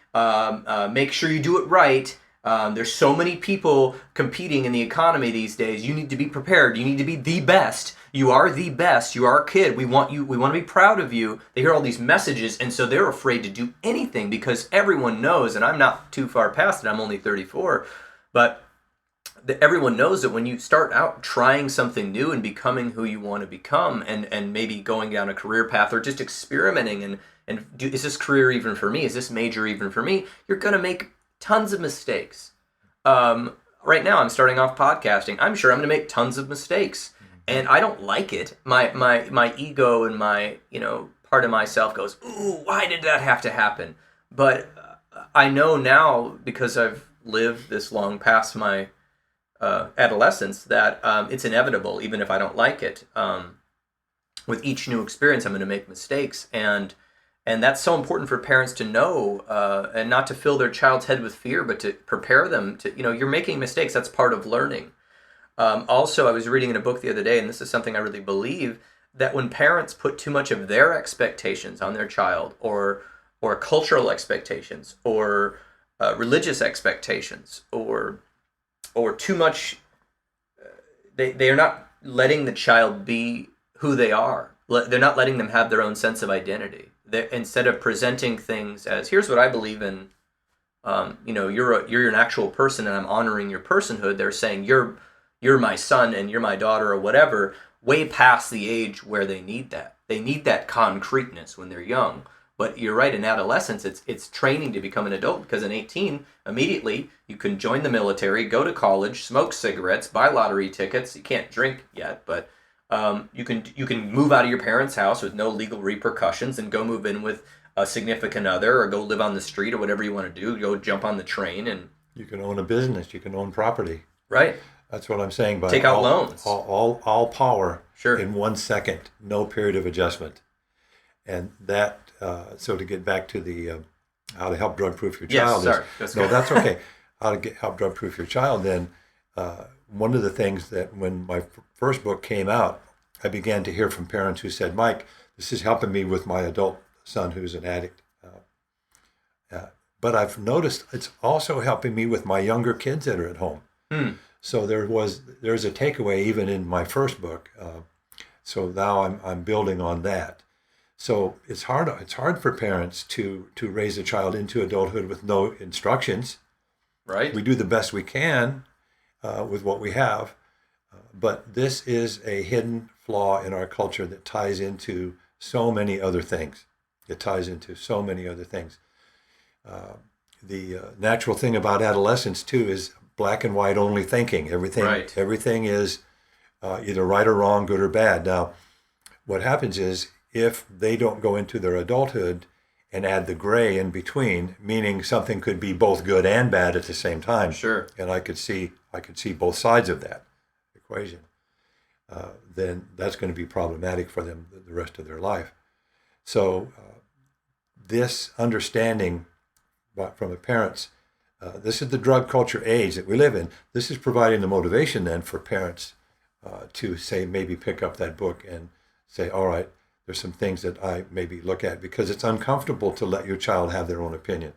Make sure you do it right. There's so many people competing in the economy these days. You need to be prepared. You need to be the best. You are the best. You are a kid. We want you. We want to be proud of you. They hear all these messages, and so they're afraid to do anything because everyone knows, and I'm not too far past it. I'm only 34, but everyone knows that when you start out trying something new and becoming who you want to become, and maybe going down a career path or just experimenting is this career even for me? Is this major even for me? You're going to make tons of mistakes. Right now, I'm starting off podcasting. I'm sure I'm going to make tons of mistakes, and I don't like it. My ego and my part of myself goes, ooh, why did that have to happen? But I know now, because I've lived this long past my adolescence, that it's inevitable, even if I don't like it. With each new experience, I'm going to make mistakes, and that's so important for parents to know, and not to fill their child's head with fear, but to prepare them to, you're making mistakes. That's part of learning. Also, I was reading in a book the other day, and this is something I really believe, that when parents put too much of their expectations on their child, or cultural expectations, or religious expectations, or too much, they are not letting the child be who they are. They're not letting them have their own sense of identity. Instead of presenting things as, here's what I believe in, you're an actual person and I'm honoring your personhood, they're saying you're my son and you're my daughter or whatever, way past the age where they need that. They need that concreteness when they're young. But you're right, in adolescence, it's training to become an adult, because in 18, immediately, you can join the military, go to college, smoke cigarettes, buy lottery tickets. You can't drink yet, but you can move out of your parents' house with no legal repercussions and go move in with a significant other, or go live on the street, or whatever you want to do. Go jump on the train, and you can own a business. You can own property. Right. That's what I'm saying. By take out loans. All power. Sure. In 1 second, no period of adjustment, and that. So to get back to the how to help drug-proof your child. Yes, sorry. That's okay. How to help drug-proof your child. Then one of the things that when my first book came out, I began to hear from parents who said, Mike, this is helping me with my adult son who's an addict. But I've noticed it's also helping me with my younger kids that are at home. So there's a takeaway even in my first book. So now I'm building on that. So it's hard for parents to raise a child into adulthood with no instructions. Right. We do the best we can with what we have, but this is a hidden flaw in our culture that ties into so many other things. The natural thing about adolescence too is black and white only thinking. Everything is either right or wrong, good or bad. Now, what happens is, if they don't go into their adulthood and add the gray in between, meaning something could be both good and bad at the same time. Sure. And I could see both sides of that equation. Then that's going to be problematic for them the rest of their life. So this understanding from the parents, this is the drug culture age that we live in. This is providing the motivation then for parents to say, maybe pick up that book and say, all right, there's some things that I maybe look at, because it's uncomfortable to let your child have their own opinion.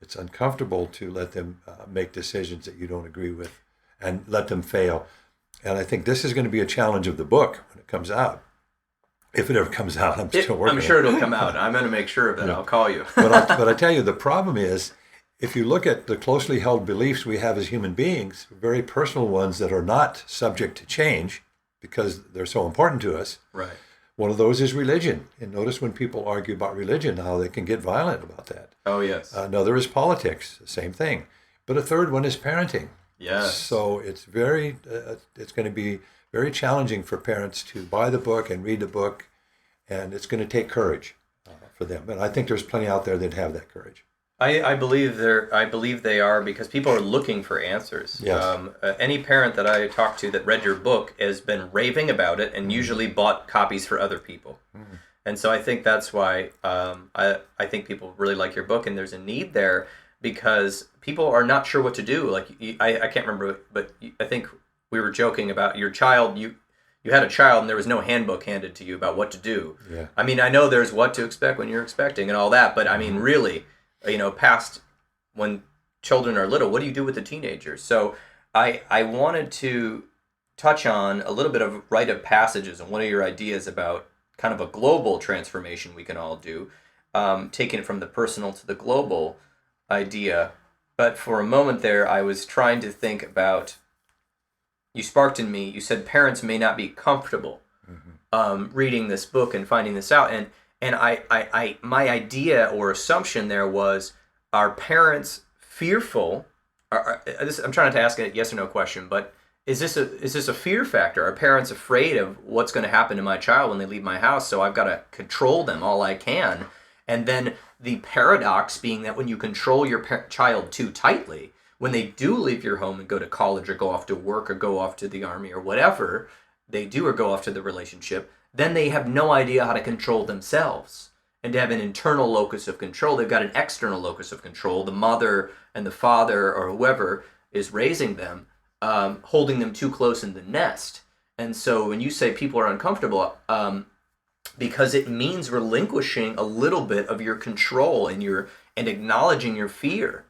It's uncomfortable to let them make decisions that you don't agree with and let them fail. And I think this is going to be a challenge of the book when it comes out. If it ever comes out, I'm still working on it. I'm sure it'll come out. I'm going to make sure of that. Yeah. I'll call you. But I tell you, the problem is, if you look at the closely held beliefs we have as human beings, very personal ones that are not subject to change because they're so important to us. Right. One of those is religion. And notice when people argue about religion, how they can get violent about that. Oh, yes. Another is politics, the same thing. But a third one is parenting. Yes. So it's going to be very challenging for parents to buy the book and read the book, and it's going to take courage for them. And I think there's plenty out there that have that courage. I believe they are, because people are looking for answers. Yes. Any parent that I talked to that read your book has been raving about it, and usually bought copies for other people. Mm. And so I think that's why I think people really like your book, and there's a need there, because people are not sure what to do. Like I can't remember, but I think we were joking about your child. You you had a child and there was no handbook handed to you about what to do. Yeah. I mean, I know there's what to expect when you're expecting and all that, but I mean, really, past when children are little, what do you do with the teenagers? So I wanted to touch on a little bit of rite of passages and what are your ideas about kind of a global transformation we can all do, taking it from the personal to the global idea. But for a moment there, I was trying to think about, you sparked in me, you said parents may not be comfortable reading this book and finding this out. And I my idea or assumption there was, are parents fearful? I'm trying to ask a yes or no question, but is this a fear factor? Are parents afraid of what's going to happen to my child when they leave my house? So I've got to control them all I can. And then the paradox being that when you control your child too tightly, when they do leave your home and go to college or go off to work or go off to the army or whatever they do or go off to the relationship, then they have no idea how to control themselves. And to have an internal locus of control, they've got an external locus of control, the mother and the father or whoever is raising them, holding them too close in the nest. And so when you say people are uncomfortable, because it means relinquishing a little bit of your control and acknowledging your fear.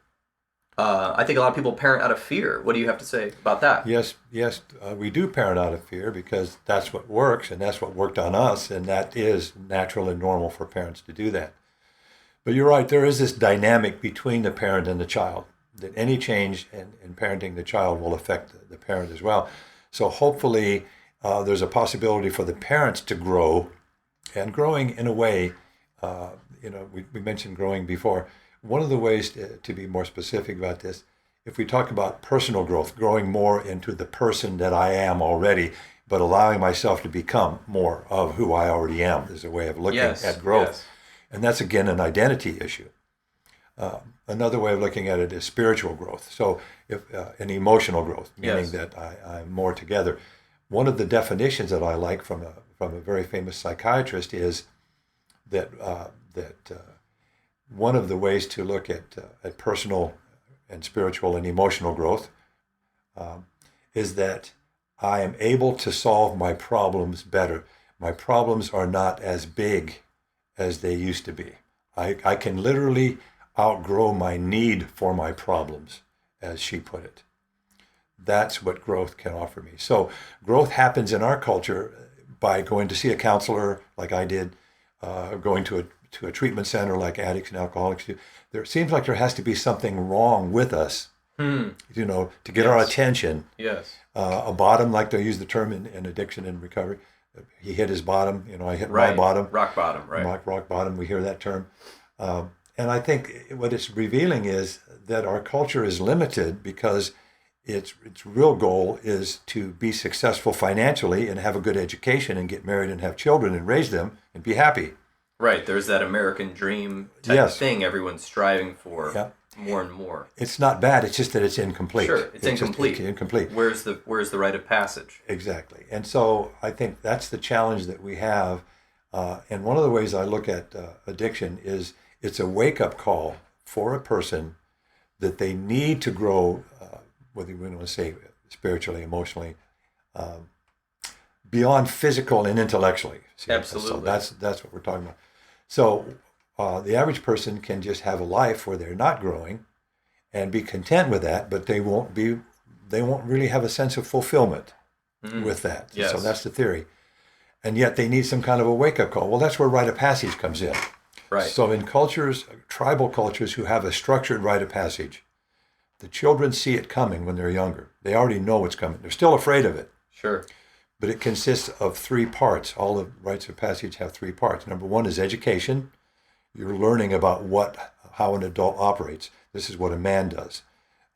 I think a lot of people parent out of fear. What do you have to say about that? Yes, we do parent out of fear because that's what works and that's what worked on us, and that is natural and normal for parents to do that. But you're right, there is this dynamic between the parent and the child, that any change in parenting the child will affect the parent as well. So hopefully there's a possibility for the parents to grow, and growing in a way, we mentioned growing before. One of the ways to be more specific about this, if we talk about personal growth, growing more into the person that I am already, but allowing myself to become more of who I already am, is a way of looking at growth. Yes. And that's, again, an identity issue. Another way of looking at it is spiritual growth. So an emotional growth, meaning that I'm more together. One of the definitions that I like from a very famous psychiatrist is that one of the ways to look at personal and spiritual and emotional growth is that I am able to solve my problems better. My problems are not as big as they used to be. I can literally outgrow my need for my problems, as she put it. That's what growth can offer me. So growth happens in our culture by going to see a counselor like I did, going to a treatment center like addicts and alcoholics do. There seems like there has to be something wrong with us, to get our attention. Yes. A bottom, like they use the term in addiction and recovery. He hit his bottom, I hit my bottom. Rock bottom, right. Rock bottom, we hear that term. And I think what it's revealing is that our culture is limited because its real goal is to be successful financially and have a good education and get married and have children and raise them and be happy. Right. There's that American dream type thing everyone's striving for more and more. It's not bad. It's just that it's incomplete. Sure. It's incomplete. Incomplete. Where's the rite of passage? Exactly. And so I think that's the challenge that we have. And one of the ways I look at addiction is it's a wake-up call for a person that they need to grow, whether you want to say spiritually, emotionally, beyond physical and intellectually. See, absolutely. So that's what we're talking about. So the average person can just have a life where they're not growing and be content with that, but they won't really have a sense of fulfillment with that. Yes. So that's the theory. And yet they need some kind of a wake-up call. Well, that's where rite of passage comes in. Right. So in cultures, tribal cultures who have a structured rite of passage, the children see it coming when they're younger. They already know it's coming. They're still afraid of it. Sure. But it consists of 3 parts. All the rites of passage have 3 parts. Number 1 is education. You're learning about how an adult operates. This is what a man does,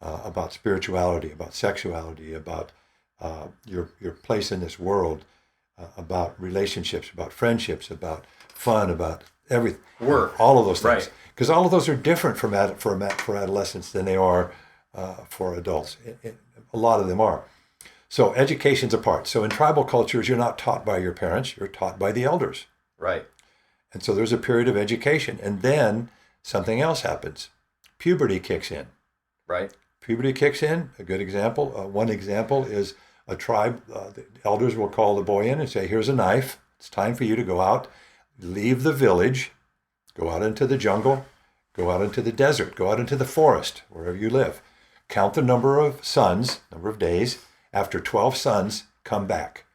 about spirituality, about sexuality, about your place in this world, about relationships, about friendships, about fun, about everything. Work. All of those things. Right. Because all of those are different for adolescents than they are for adults. A lot of them are. So education's a part. So in tribal cultures, you're not taught by your parents, you're taught by the elders. Right. And so there's a period of education. And then something else happens. Puberty kicks in. Right. Puberty kicks in. A good example. One example is a tribe, the elders will call the boy in and say, here's a knife. It's time for you to go out, leave the village, go out into the jungle, go out into the desert, go out into the forest, wherever you live. Count the number of suns, number of days. After 12 suns, come back.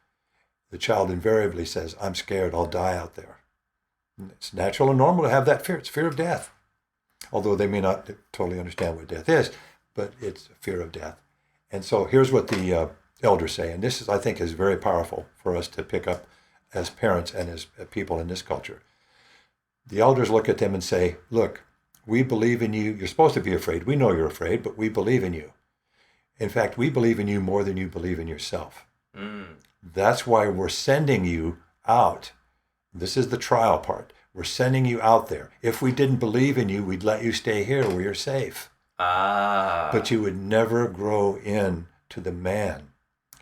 The child invariably says, I'm scared, I'll die out there. And it's natural and normal to have that fear. It's fear of death. Although they may not totally understand what death is, but it's fear of death. And so here's what the elders say, and this is, I think, is very powerful for us to pick up as parents and as people in this culture. The elders look at them and say, look, we believe in you. You're supposed to be afraid. We know you're afraid, but we believe in you. In fact, we believe in you more than you believe in yourself. That's why we're sending you out. This is the trial part. We're sending you out there. If we didn't believe in you, we'd let you stay here where you're safe. But you would never grow in to the man.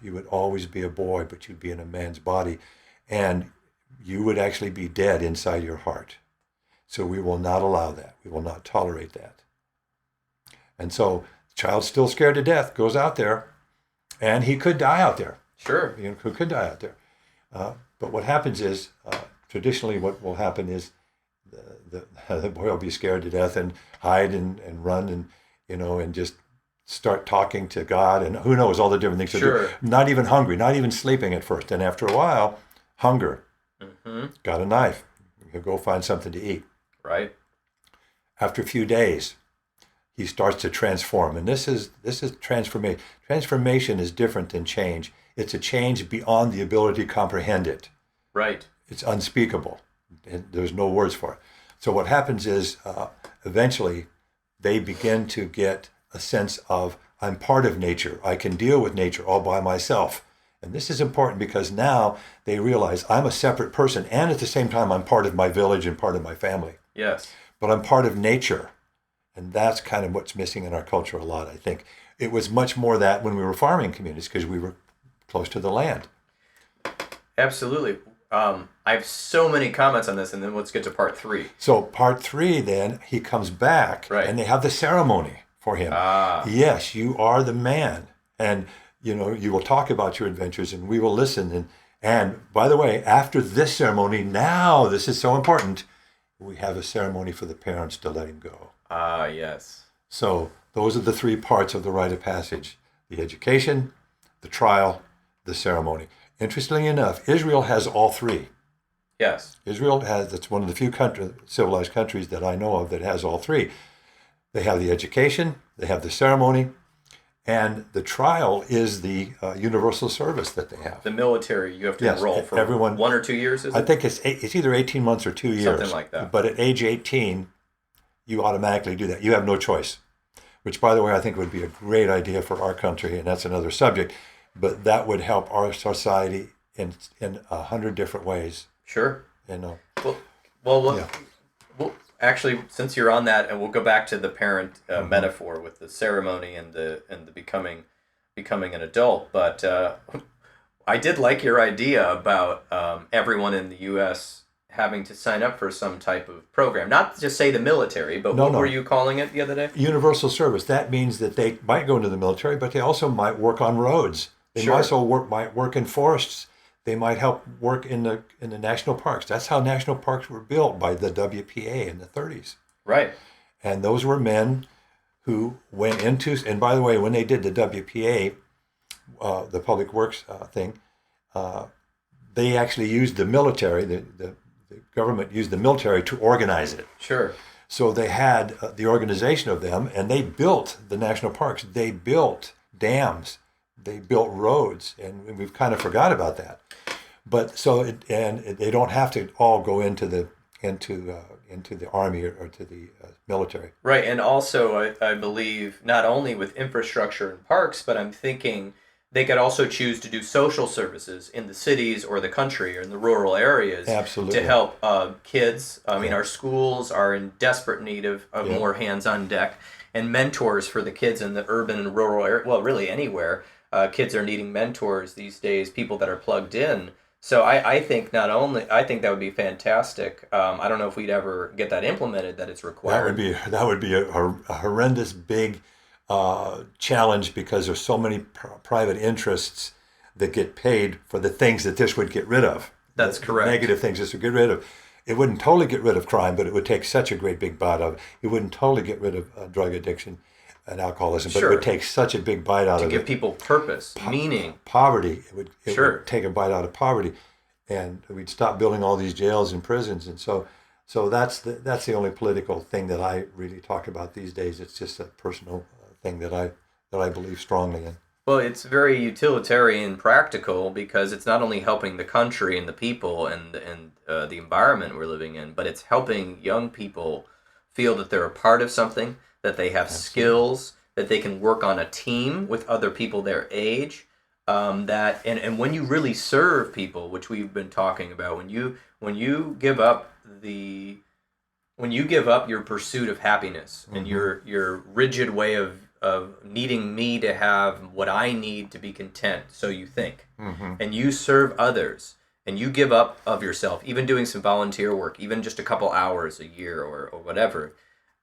You would always be a boy, but you'd be in a man's body. And you would actually be dead inside your heart. So we will not allow that. We will not tolerate that. And so the child's still scared to death, goes out there, and he could die out there. Sure. He could die out there. But what happens is, traditionally what will happen is the boy will be scared to death and hide and run and, and just start talking to God and who knows all the different things. Sure. Not even hungry, not even sleeping at first. And after a while, hunger. Got a knife. He'll go find something to eat. Right. After a few days, he starts to transform. And this is transformation. Transformation is different than change. It's a change beyond the ability to comprehend it. Right. It's unspeakable. And there's no words for it. So what happens is eventually they begin to get a sense of, I'm part of nature. I can deal with nature all by myself. And this is important because now they realize I'm a separate person, and at the same time I'm part of my village and part of my family. Yes. But I'm part of nature. And that's kind of what's missing in our culture a lot, I think. It was much more that when we were farming communities because we were close to the land. Absolutely. I have so many comments on this, and then let's get to part 3. So part 3, then, he comes back, right, and they have the ceremony for him. Yes, you are the man. And, you will talk about your adventures, and we will listen. And by the way, after this ceremony, now, this is so important, we have a ceremony for the parents to let him go. Yes. So those are the 3 parts of the rite of passage: the education, the trial, the ceremony. Interestingly enough, Israel has all 3. Yes. Israel it's one of the few civilized countries that I know of that has all 3. They have the education, they have the ceremony, and the trial is the universal service that they have. The military, you have to enroll for 1 or 2 years, is it? I think it's either 18 months or 2 years. Something like that. But at age 18, you automatically do that. You have no choice, which, by the way, I think would be a great idea for our country, and that's another subject. But that would help our society in 100 different ways. Sure. Well, actually, since you're on that, and we'll go back to the parent metaphor with the ceremony and the becoming an adult. But I did like your idea about everyone in the U.S. having to sign up for some type of program. Not just say the military, but what were you calling it the other day? Universal service. That means that they might go into the military, but they also might work on roads. They might work in forests. They might help work in the national parks. That's how national parks were built by the WPA in the 30s. Right. And those were men who went into, and by the way, when they did the WPA, the public works thing, they actually used the military, the government used the military to organize it. Sure. So they had the organization of them, and they built the national parks. They built dams. They built roads, and we've kind of forgot about that. But they don't have to all go into the army or to the military. Right, and also I believe not only with infrastructure and parks, but I'm thinking they could also choose to do social services in the cities or the country or in the rural areas. Absolutely. To help kids. I mean, our schools are in desperate need of more hands on deck, and mentors for the kids in the urban and rural area. Well, really anywhere. Kids are needing mentors these days, people that are plugged in. So I think I think that would be fantastic. I don't know if we'd ever get that implemented, that it's required. That would be a horrendous big challenge because there's so many private interests that get paid for the things that this would get rid of. That's correct. The negative things this would get rid of. It wouldn't totally get rid of crime, but it would take such a great big bite out of it. It wouldn't totally get rid of drug addiction and alcoholism, but Sure. it would take such a big bite out To of give it. people purpose, meaning. Poverty. It Sure. would take a bite out of poverty, and we'd stop building all these jails and prisons. And so that's the only political thing that I really talk about these days. It's just a personal thing that I believe strongly in. Well, it's very utilitarian, practical, because it's not only helping the country and the people and the environment we're living in, but it's helping young people feel that they're a part of something, that they have skills, that they can work on a team with other people their age. And when you really serve people, which we've been talking about, when you give up your pursuit of happiness and your rigid way of needing me to have what I need to be content, so you think, and you serve others, and you give up of yourself, even doing some volunteer work, even just a couple hours a year or whatever,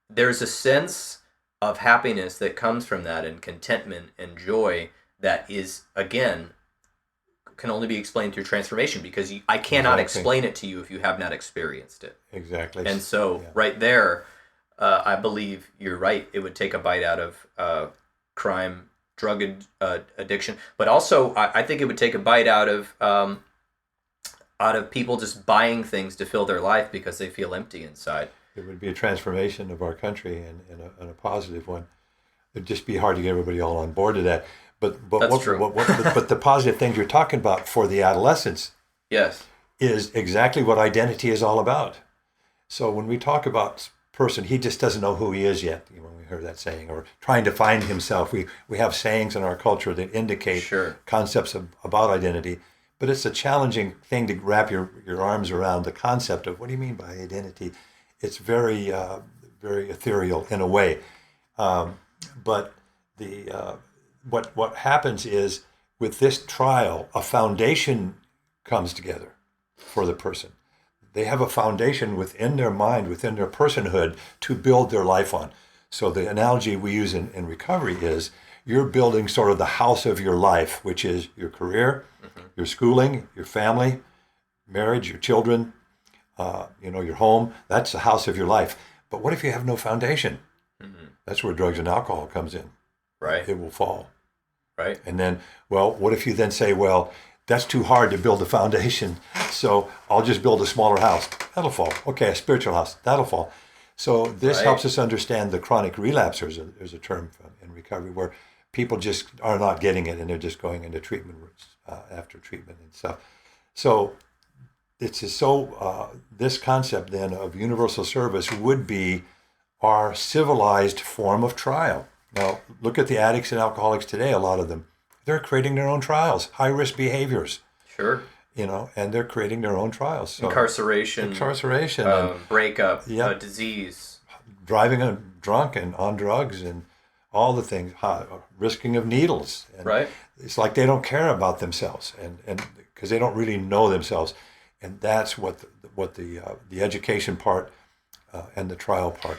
there's a sense of happiness that comes from that, and contentment and joy that is, again, can only be explained through transformation, because I cannot explain it to you if you have not experienced it. Exactly. And so right there, I believe you're right. It would take a bite out of crime, drug addiction, but also I think it would take a bite out of people just buying things to fill their life because they feel empty inside. It would be a transformation of our country and a positive one. It'd just be hard to get everybody all on board to that. But That's true. But the positive things you're talking about for the adolescents, Yes, is exactly what identity is all about. So when we talk about person, he just doesn't know who he is yet. When we heard that saying, or trying to find himself, we have sayings in our culture that indicate concepts about identity. But it's a challenging thing to wrap your arms around the concept of what do you mean by identity. It's very very ethereal in a way. But what happens is with this trial, a foundation comes together for the person. They have a foundation within their mind, within their personhood, to build their life on. So the analogy we use in recovery is you're building sort of the house of your life, which is your career, your schooling, your family, marriage, your children, your home. That's the house of your life. But what if you have no foundation? That's where drugs and alcohol comes in. right. It will fall. Right. And then, what if you then say, that's too hard to build a foundation, so I'll just build a smaller house. That'll fall. Okay, a spiritual house. That'll fall. So this helps us understand the chronic relapsers. There's a term in recovery where people just are not getting it and they're just going into treatment after treatment and stuff. So this concept then of universal service would be our civilized form of trial. Now, look at the addicts and alcoholics today, a lot of them. They're creating their own trials, high-risk behaviors. Sure. And they're creating their own trials. So, Incarceration. Breakup. Disease. Driving drunk and on drugs and all the things, risking of needles. And right. It's like they don't care about themselves and because they don't really know themselves. And that's what the education part and the trial part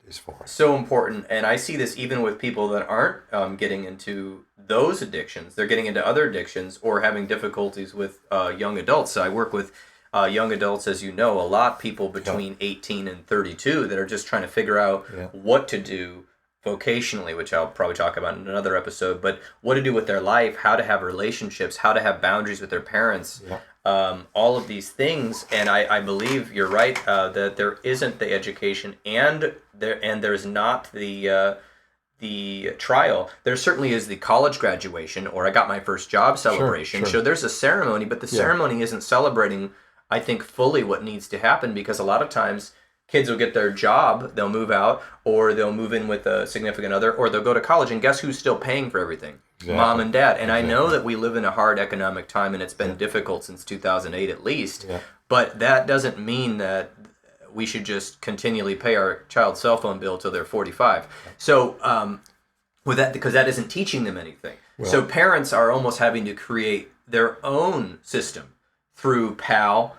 is for. So important. And I see this even with people that aren't getting into those addictions. They're getting into other addictions or having difficulties with young adults. So I work with young adults, as you know, a lot, people between 18 and 32 that are just trying to figure out what to do vocationally, which I'll probably talk about in another episode, but what to do with their life, how to have relationships, how to have boundaries with their parents, all of these things. And I believe you're right that there isn't the education and there's not the trial. There certainly is the college graduation or I got my first job celebration. Sure. So there's a ceremony, but the ceremony isn't celebrating, I think, fully what needs to happen, because a lot of times kids will get their job, they'll move out, or they'll move in with a significant other, or they'll go to college, and guess who's still paying for everything? Exactly. Mom and dad. And I know that we live in a hard economic time, and it's been difficult since 2008 at least, but that doesn't mean that we should just continually pay our child's cell phone bill till they're 45. So with that, because that isn't teaching them anything. So parents are almost having to create their own system through PAL,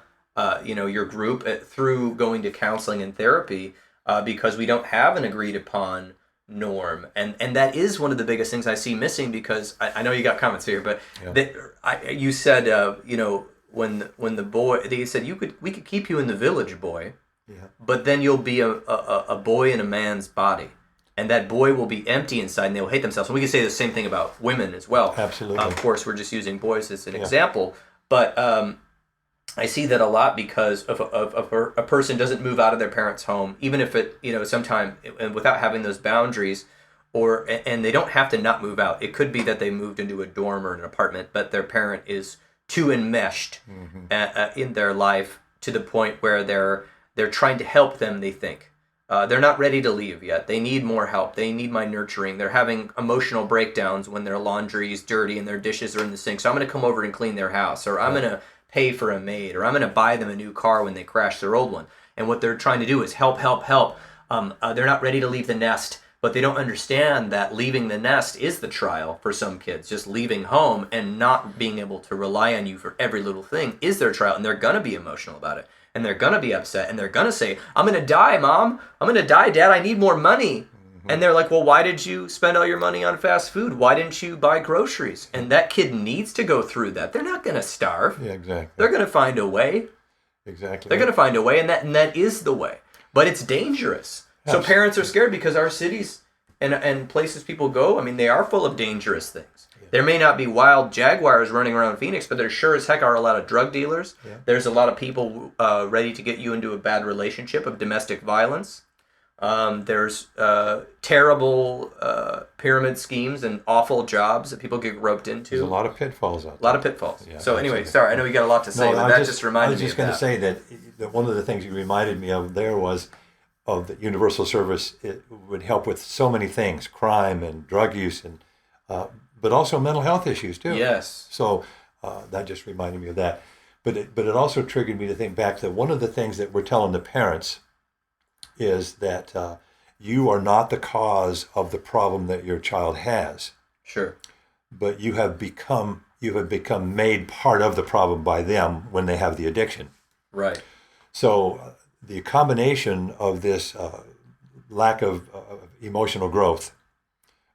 your group, through going to counseling and therapy, because we don't have an agreed upon norm, and that is one of the biggest things I see missing, because I know you got comments here, but you said when the boy, they said we could keep you in the village, boy, but then you'll be a boy in a man's body, and that boy will be empty inside, and they will hate themselves. And we can say the same thing about women as well. Absolutely. Of course, we're just using boys as an example, but I see that a lot because of a person doesn't move out of their parents' home, even if it, sometime, and without having those boundaries, and they don't have to not move out. It could be that they moved into a dorm or an apartment, but their parent is too enmeshed in their life to the point where they're trying to help them, they think. They're not ready to leave yet. They need more help. They need my nurturing. They're having emotional breakdowns when their laundry is dirty and their dishes are in the sink. So I'm going to come over and clean their house, or I'm going to pay for a maid, or I'm going to buy them a new car when they crash their old one. And what they're trying to do is help. They're not ready to leave the nest, but they don't understand that leaving the nest is the trial for some kids. Just leaving home and not being able to rely on you for every little thing is their trial, and they're going to be emotional about it. And they're going to be upset, and they're going to say, I'm going to die, Mom. I'm going to die, Dad. I need more money. And they're like, well, why did you spend all your money on fast food? Why didn't you buy groceries? And that kid needs to go through that. They're not going to starve. Yeah, exactly. They're going to find a way. Exactly. They're going to find a way, and that is the way. But it's dangerous. Absolutely. So parents are scared because our cities and places people go, they are full of dangerous things. Yeah. There may not be wild jaguars running around Phoenix, but there sure as heck are a lot of drug dealers. Yeah. There's a lot of people ready to get you into a bad relationship of domestic violence. There's terrible pyramid schemes and awful jobs that people get roped into. There's a lot of pitfalls out there. A lot of pitfalls. Yeah, so anyway, sorry, I know you got a lot to say, but that just reminded me of that. I was just going to say that one of the things you reminded me of there was of the universal service. It would help with so many things, crime and drug use, and but also mental health issues too. Yes. So that just reminded me of that. But it also triggered me to think back that one of the things that we're telling the parents is that you are not the cause of the problem that your child has. Sure. But you have become made part of the problem by them when they have the addiction. Right. So the combination of this lack of emotional growth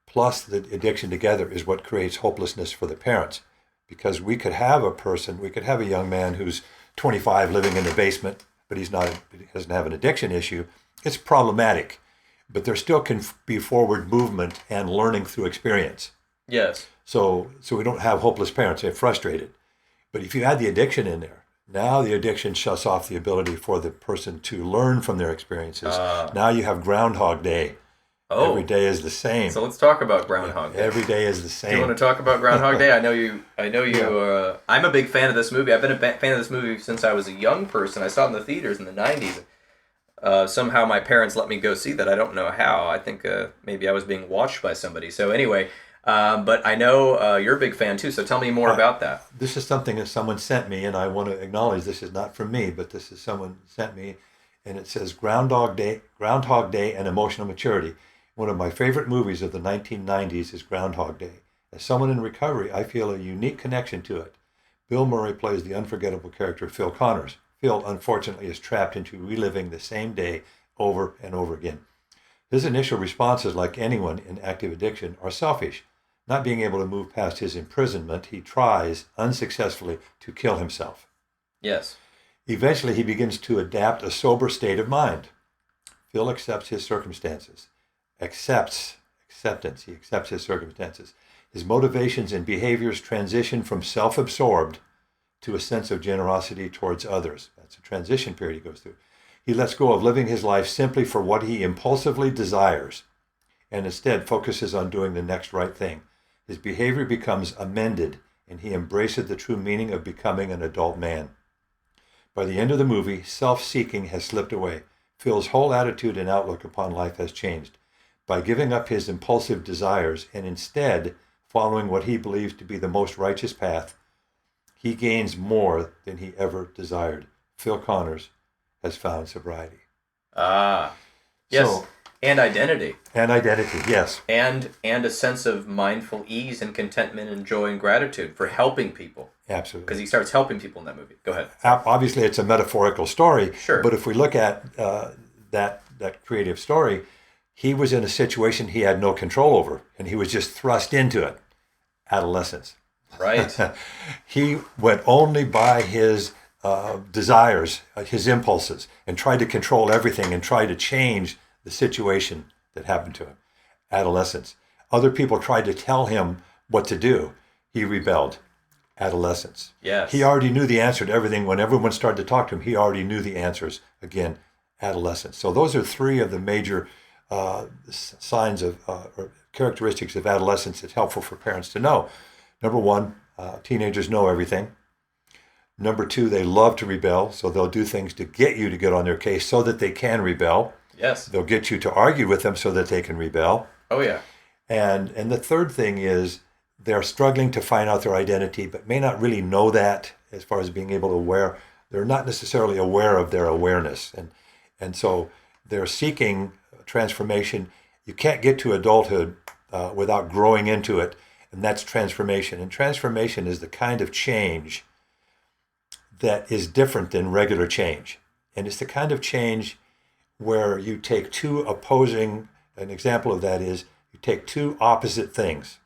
plus the addiction together is what creates hopelessness for the parents. Because we could have a young man who's 25 living in the basement, but he doesn't have an addiction issue. It's problematic, but there still can be forward movement and learning through experience. Yes. So we don't have hopeless parents. They're frustrated. But if you add the addiction in there, now the addiction shuts off the ability for the person to learn from their experiences. Now you have Groundhog Day. Oh. Every day is the same. So let's talk about Groundhog Day. Every day is the same. Do you want to talk about Groundhog Day? I know you. Yeah. I'm a big fan of this movie. I've been a fan of this movie since I was a young person. I saw it in the theaters in the 90s. Somehow my parents let me go see that. I don't know how. I think maybe I was being watched by somebody. So anyway, but I know you're a big fan too. So tell me more about that. This is something that someone sent me, and I want to acknowledge this is not from me, but this is someone sent me, and it says Groundhog Day and Emotional Maturity. One of my favorite movies of the 1990s is Groundhog Day. As someone in recovery, I feel a unique connection to it. Bill Murray plays the unforgettable character Phil Connors. Phil, unfortunately, is trapped into reliving the same day over and over again. His initial responses, like anyone in active addiction, are selfish. Not being able to move past his imprisonment, he tries, unsuccessfully, to kill himself. Yes. Eventually, he begins to adapt a sober state of mind. Phil accepts his circumstances. He accepts his circumstances. His motivations and behaviors transition from self-absorbed to a sense of generosity towards others. That's a transition period he goes through. He lets go of living his life simply for what he impulsively desires and instead focuses on doing the next right thing. His behavior becomes amended, and he embraces the true meaning of becoming an adult man. By the end of the movie, self-seeking has slipped away. Phil's whole attitude and outlook upon life has changed. By giving up his impulsive desires and instead following what he believes to be the most righteous path, he gains more than he ever desired. Phil Connors has found sobriety. Yes. So, and identity. And identity, yes. And a sense of mindful ease and contentment and joy and gratitude for helping people. Absolutely. Because he starts helping people in that movie. Go ahead. Obviously, it's a metaphorical story. Sure. But if we look at that creative story, He was in a situation he had no control over, and he was just thrust into it. Adolescence. Right. He went only by his desires, his impulses, and tried to control everything and tried to change the situation that happened to him. Adolescence. Other people tried to tell him what to do. He rebelled. Adolescence. Yes. He already knew the answer to everything. When everyone started to talk to him, he already knew the answers. Again, adolescence. So those are three of the major signs of or characteristics of adolescence that's helpful for parents to know. Number one, teenagers know everything. Number two, they love to rebel, so they'll do things to get you to get on their case so that they can rebel. Yes. They'll get you to argue with them so that they can rebel. Oh, yeah. And the third thing is they're struggling to find out their identity, but may not really know that as far as being able to aware. They're not necessarily aware of their awareness. And so they're seeking transformation. You can't get to adulthood without growing into it, and that's transformation. And transformation is the kind of change that is different than regular change. And it's the kind of change where you take two opposing, an example of that is you take two opposite things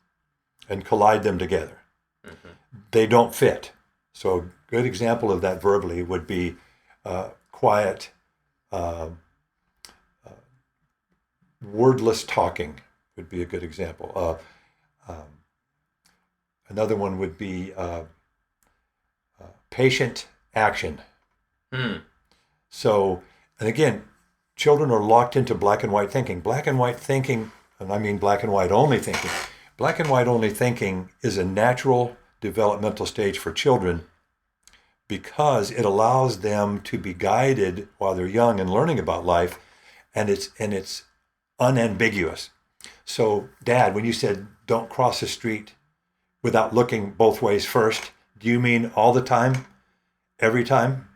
and collide them together. Mm-hmm. They don't fit. So a good example of that verbally would be quiet, wordless talking would be a good example. Another one would be patient action. So, and again, children are locked into black and white thinking. Black and white thinking, and I mean black and white only thinking. Black and white only thinking is a natural developmental stage for children because it allows them to be guided while they're young and learning about life, and it's unambiguous. So, Dad, when you said don't cross the street without looking both ways first, do you mean all the time? Every time?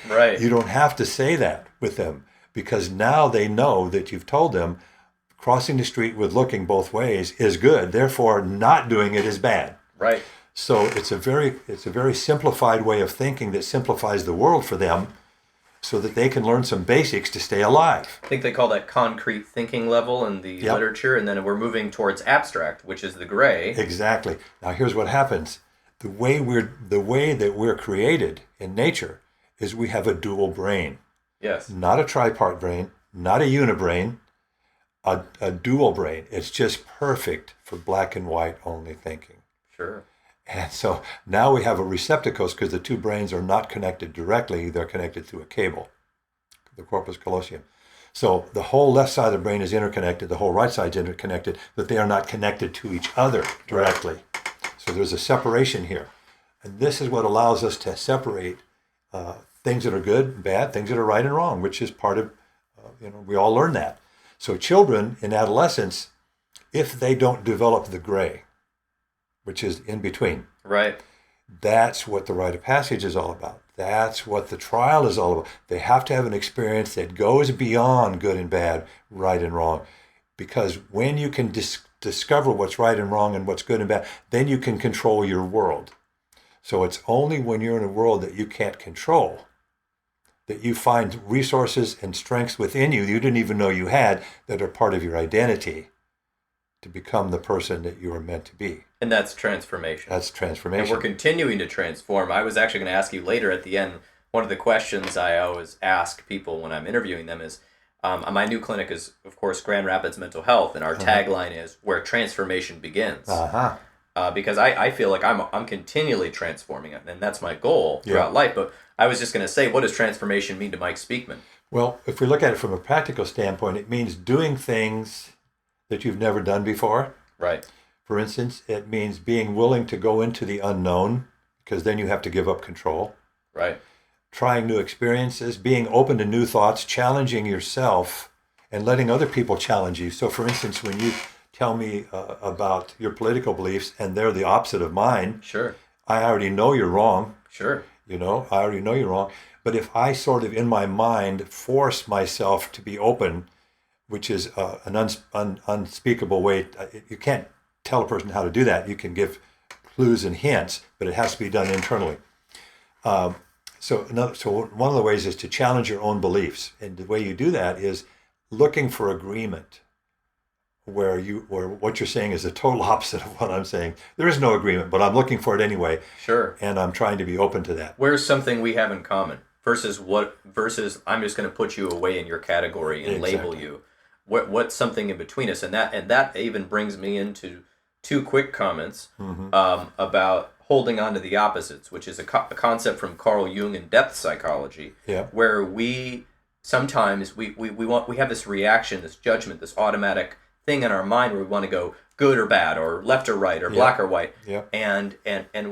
Right. You don't have to say that with them because now they know that you've told them crossing the street with looking both ways is good. Therefore, not doing it is bad. Right. So it's a very simplified way of thinking that simplifies the world for them so that they can learn some basics to stay alive. I think they call that concrete thinking level in the literature, and then we're moving towards abstract, which is the gray. Exactly. Now here's what happens. The way that we're created in nature is we have a dual brain. Yes. Not a tripart brain, not a unibrain, a dual brain. It's just perfect for black and white only thinking. Sure. And so now we have a receptacles because the two brains are not connected directly. They're connected through a cable, the corpus callosum. So the whole left side of the brain is interconnected, the whole right side is interconnected, but they are not connected to each other directly. So there's a separation here. And this is what allows us to separate things that are good and bad, things that are right and wrong, which is part of, we all learn that. So children in adolescence, if they don't develop the gray, which is in between. Right. That's what the rite of passage is all about. That's what the trial is all about. They have to have an experience that goes beyond good and bad, right and wrong. Because when you can discover what's right and wrong and what's good and bad, then you can control your world. So it's only when you're in a world that you can't control that you find resources and strengths within you didn't even know you had that are part of your identity to become the person that you are meant to be. And that's transformation. That's transformation. And we're continuing to transform. I was actually going to ask you later at the end, one of the questions I always ask people when I'm interviewing them is, my new clinic is, of course, Grand Rapids Mental Health, and our tagline is where transformation begins. Because I feel like I'm continually transforming it, and that's my goal throughout life. But I was just going to say, what does transformation mean to Mike Speakman? Well, if we look at it from a practical standpoint, it means doing things that you've never done before. Right. For instance, it means being willing to go into the unknown, because then you have to give up control. Right. Trying new experiences, being open to new thoughts, challenging yourself, and letting other people challenge you. So, for instance, when you tell me about your political beliefs and they're the opposite of mine, sure, I already know you're wrong. Sure. I already know you're wrong. But if I sort of in my mind force myself to be open, which is an unspeakable way, you can't tell a person how to do that. You can give clues and hints, but it has to be done internally. So one of the ways is to challenge your own beliefs. And the way you do that is looking for agreement where what you're saying is the total opposite of what I'm saying. There is no agreement, but I'm looking for it anyway. Sure. And I'm trying to be open to that. Where's something we have in common versus I'm just going to put you away in your category and label you. What's something in between us? And that even brings me into two quick comments about holding on to the opposites, which is a concept from Carl Jung in depth psychology, where we sometimes we have this reaction, this judgment, this automatic thing in our mind where we want to go good or bad or left or right or black or white. And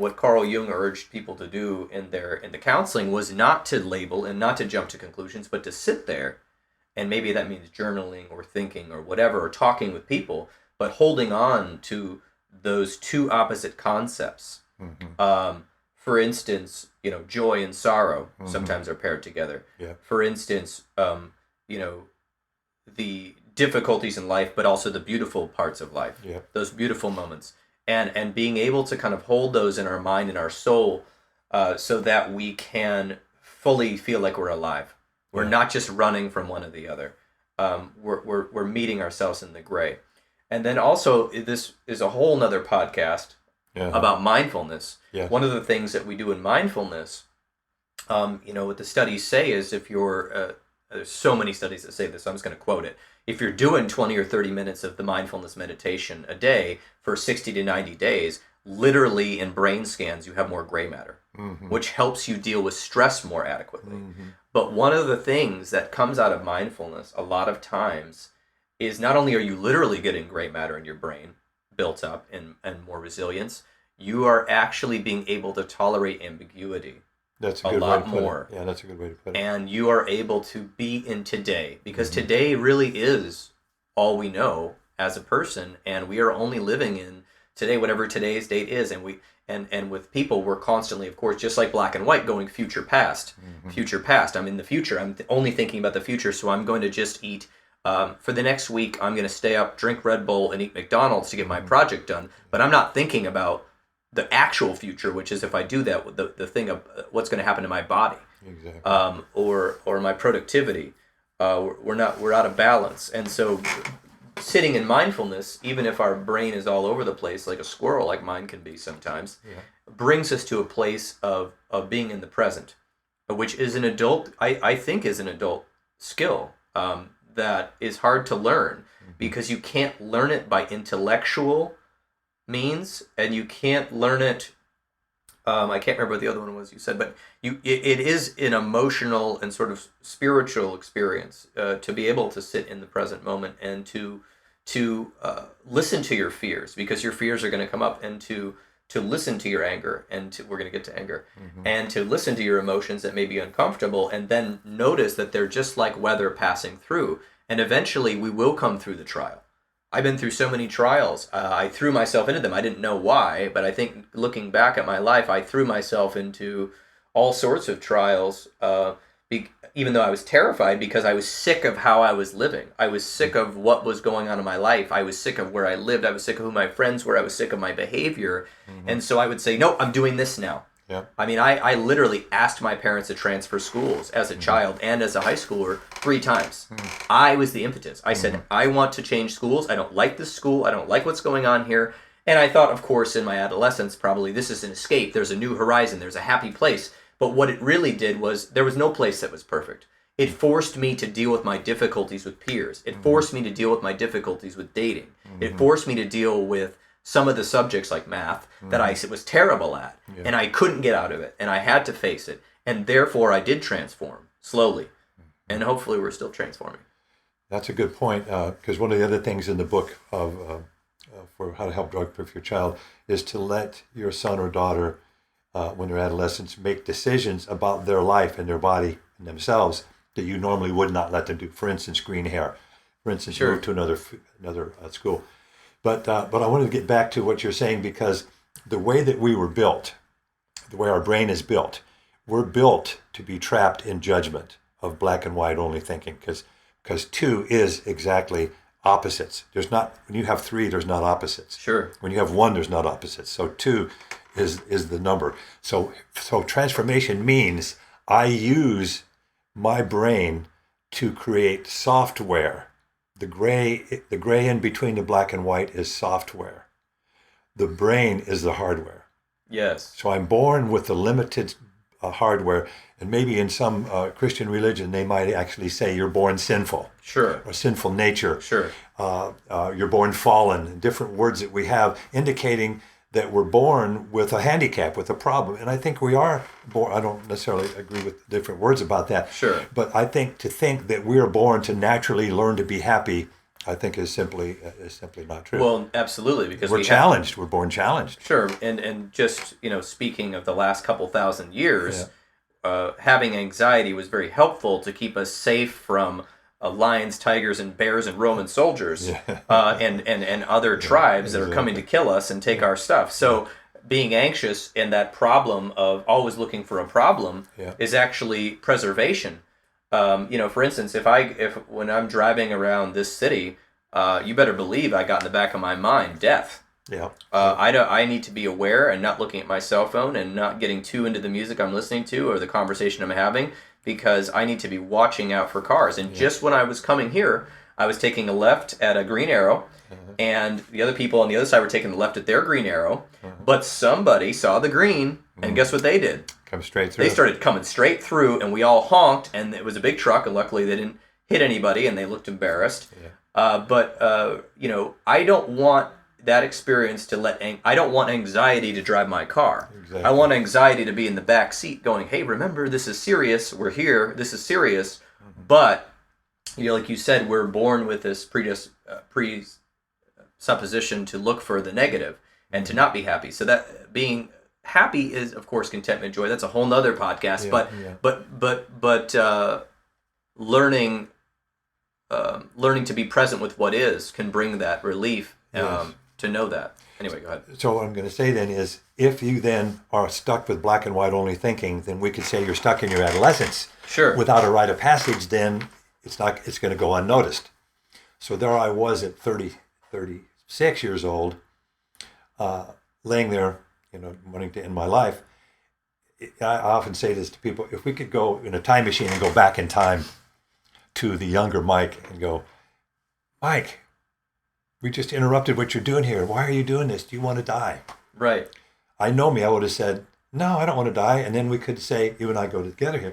what Carl Jung urged people to do in the counseling was not to label and not to jump to conclusions, but to sit there, and maybe that means journaling or thinking or whatever, or talking with people, but holding on to those two opposite concepts. For instance, joy and sorrow sometimes are paired together. For instance, the difficulties in life, but also the beautiful parts of life, those beautiful moments, and being able to kind of hold those in our mind and our soul, so that we can fully feel like we're alive. We're not just running from one or the other. We're meeting ourselves in the gray. And then also, this is a whole nother podcast about mindfulness. One of the things that we do in mindfulness, what the studies say is if you're, there's so many studies that say this, so I'm just going to quote it. If you're doing 20 or 30 minutes of the mindfulness meditation a day for 60 to 90 days, literally in brain scans, you have more gray matter, which helps you deal with stress more adequately. But one of the things that comes out of mindfulness a lot of times is not only are you literally getting gray matter in your brain built up and more resilience, you are actually being able to tolerate ambiguity. That's a good way to put it. Yeah, that's a good way to put it. And you are able to be in today, because today really is all we know as a person, and we are only living in today, whatever today's date is. And with people, we're constantly, of course, just like black and white, going future past. I'm in the future. I'm only thinking about the future, so I'm going to just eat. For the next week, I'm going to stay up, drink Red Bull, and eat McDonald's to get my project done. But I'm not thinking about the actual future, which is if I do that, the thing of what's going to happen to my body, or my productivity. We're out of balance, and so sitting in mindfulness, even if our brain is all over the place, like a squirrel, like mine can be sometimes, brings us to a place of being in the present, which is an adult. I think is an adult skill that is hard to learn because you can't learn it by intellectual means, and you can't learn it. I can't remember what the other one was you said, but it is an emotional and sort of spiritual experience to be able to sit in the present moment and to listen to your fears, because your fears are going to come up, and to listen to your anger, and we're going to get to anger, and to listen to your emotions that may be uncomfortable, and then notice that they're just like weather passing through, and eventually we will come through the trial. I've been through so many trials. I threw myself into them. I didn't know why, but I think looking back at my life, I threw myself into all sorts of trials, even though I was terrified, because I was sick of how I was living. I was sick of what was going on in my life. I was sick of where I lived. I was sick of who my friends were. I was sick of my behavior. And so I would say, no, I'm doing this now. I mean, I literally asked my parents to transfer schools as a child and as a high schooler 3 times. I was the impetus. I said, I want to change schools. I don't like this school. I don't like what's going on here. And I thought, of course, in my adolescence, probably this is an escape. There's a new horizon. There's a happy place. But what it really did was there was no place that was perfect. It forced me to deal with my difficulties with peers. It forced me to deal with my difficulties with dating. It forced me to deal with some of the subjects like math that I was terrible at, and I couldn't get out of it, and I had to face it, and therefore I did transform slowly, and hopefully we're still transforming. That's a good point, because one of the other things in the book of for how to help drug-proof your child is to let your son or daughter, when they're adolescents, make decisions about their life and their body and themselves that you normally would not let them do. For instance, green hair. For instance, move to another school. But I wanted to get back to what you're saying, because the way that we were built, the way our brain is built, we're built to be trapped in judgment of black and white only thinking, because 2 is exactly opposites. There's not, when you have 3, there's not opposites. Sure. When you have 1, there's not opposites. So 2 is the number. So transformation means I use my brain to create software The gray in between the black and white is software. The brain is the hardware. Yes. So I'm born with the limited hardware, and maybe in some Christian religion they might actually say you're born sinful. Sure. Or sinful nature. Sure. You're born fallen. Different words that we have indicating that we're born with a handicap, with a problem. And I think we are born, I don't necessarily agree with different words about that. Sure. But I think to think that we are born to naturally learn to be happy, I think is simply not true. Well, absolutely, because we're challenged. We're born challenged. Sure. And just, speaking of the last couple thousand years, having anxiety was very helpful to keep us safe from lions, tigers, and bears, and Roman soldiers, and other tribes that are coming to kill us and take our stuff. So being anxious and that problem of always looking for a problem is actually preservation. For instance, if when I'm driving around this city, you better believe I got in the back of my mind death. Yeah. I need to be aware and not looking at my cell phone and not getting too into the music I'm listening to or the conversation I'm having, because I need to be watching out for cars. And just when I was coming here, I was taking a left at a green arrow, and the other people on the other side were taking the left at their green arrow, but somebody saw the green, and guess what they did? Come straight through. They started coming straight through, and we all honked, and it was a big truck, and luckily they didn't hit anybody, and they looked embarrassed. But I don't want that experience to I don't want anxiety to drive my car. Exactly. I want anxiety to be in the back seat going, hey, remember, this is serious. We're here. This is serious. But, like you said, we're born with this presupposition to look for the negative and to not be happy. So that being happy is, of course, contentment, joy. That's a whole nother podcast. But learning to be present with what is can bring that relief. To know that. Anyway, go ahead. So what I'm going to say then is, if you then are stuck with black and white only thinking, then we could say you're stuck in your adolescence. Sure. Without a rite of passage, then it's going to go unnoticed. So there I was at 36 years old, laying there, wanting to end my life. I often say this to people: if we could go in a time machine and go back in time to the younger Mike and go, Mike, we just interrupted what you're doing here. Why are you doing this? Do you want to die? Right. I know me. I would have said, no, I don't want to die. And then we could say, you and I go together here.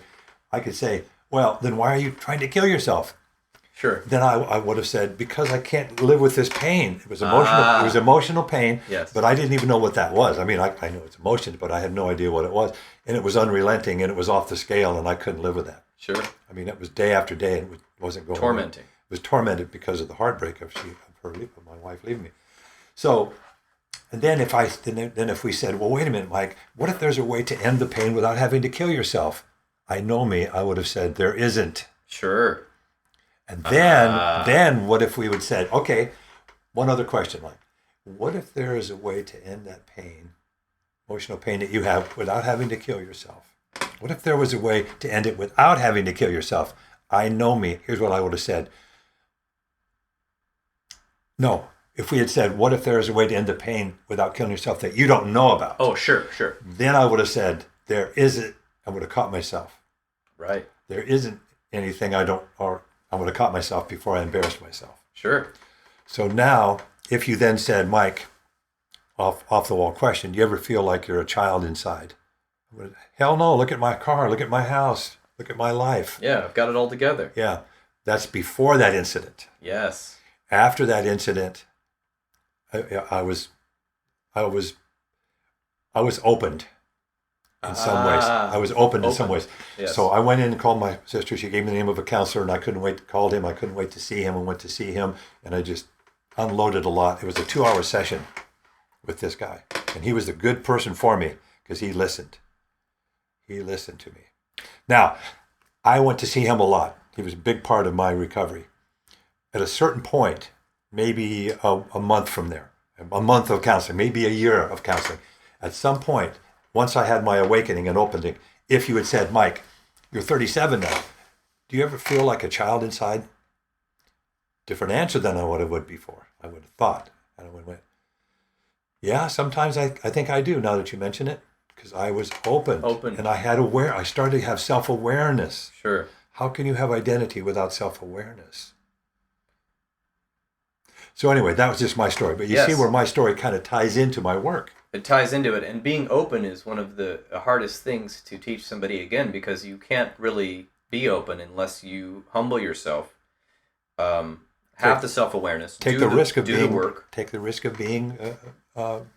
I could say, well, then why are you trying to kill yourself? Sure. Then I would have said, because I can't live with this pain. It was emotional. It was emotional pain. Yes. But I didn't even know what that was. I mean, I know it's emotions, but I had no idea what it was. And it was unrelenting, and it was off the scale, and I couldn't live with that. Sure. I mean, it was day after day, and it wasn't going tormenting. It was tormented because of the heartbreak of my wife leaving me. So, and then if we said, well, wait a minute, Mike, what if there's a way to end the pain without having to kill yourself? I know me. I would have said there isn't. Sure. And then what if we would said, okay, one other question, Mike. What if there is a way to end that pain, emotional pain that you have, without having to kill yourself? What if there was a way to end it without having to kill yourself? I know me. Here's what I would have said. No. If we had said, what if there is a way to end the pain without killing yourself that you don't know about? Oh, sure. Then I would have said, there isn't. I would have caught myself. Right. There isn't anything I would have caught myself before I embarrassed myself. Sure. So now, if you then said, Mike, off the wall question, do you ever feel like you're a child inside? Hell no, look at my car, look at my house, look at my life. Yeah, I've got it all together. Yeah, that's before that incident. Yes. After that incident, I was opened in some ways. I was opened in some ways. Yes. So I went in and called my sister. She gave me the name of a counselor, and I couldn't wait. Called him. I couldn't wait to see him, and went to see him. And I just unloaded a lot. It was a 2-hour session with this guy, and he was the good person for me because he listened. He listened to me. Now, I went to see him a lot. He was a big part of my recovery. At a certain point, maybe a month from there, a month of counseling, maybe a year of counseling, at some point, once I had my awakening and opening, if you had said, Mike, you're 37 now, do you ever feel like a child inside? Different answer than I would have before. I would have thought. And I would have went, yeah, sometimes I think I do now that you mention it, because I was open. And I started to have self-awareness. Sure. How can you have identity without self-awareness? So anyway, that was just my story. But you see where my story kind of ties into my work. It ties into it. And being open is one of the hardest things to teach somebody, again, because you can't really be open unless you humble yourself, have the self-awareness, take the risk of being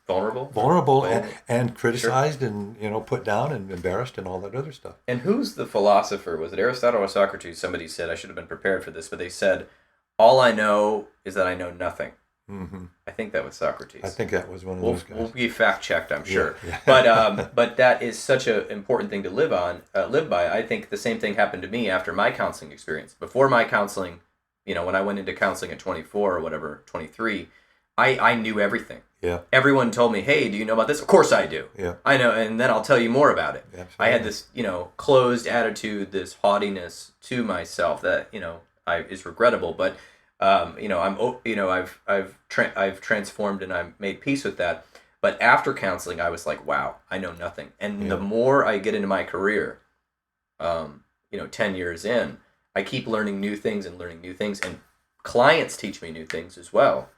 vulnerable and criticized, and put down and embarrassed and all that other stuff. And who's the philosopher? Was it Aristotle or Socrates? Somebody said, I should have been prepared for this, but they said, all I know is that I know nothing. Mm-hmm. I think that was Socrates. I think that was one of those guys. We'll be fact checked, I'm sure. Yeah. But that is such an important thing to live by. I think the same thing happened to me after my counseling experience. Before my counseling, when I went into counseling at 24 or whatever, 23, I knew everything. Yeah. Everyone told me, hey, do you know about this? Of course I do. Yeah. I know, and then I'll tell you more about it. Absolutely. I had this, closed attitude, this haughtiness to myself that, is regrettable, but I've transformed and I've made peace with that. But after counseling, I was like, wow, I know nothing. And the more I get into my career, 10 years in, I keep learning new things, and clients teach me new things as well.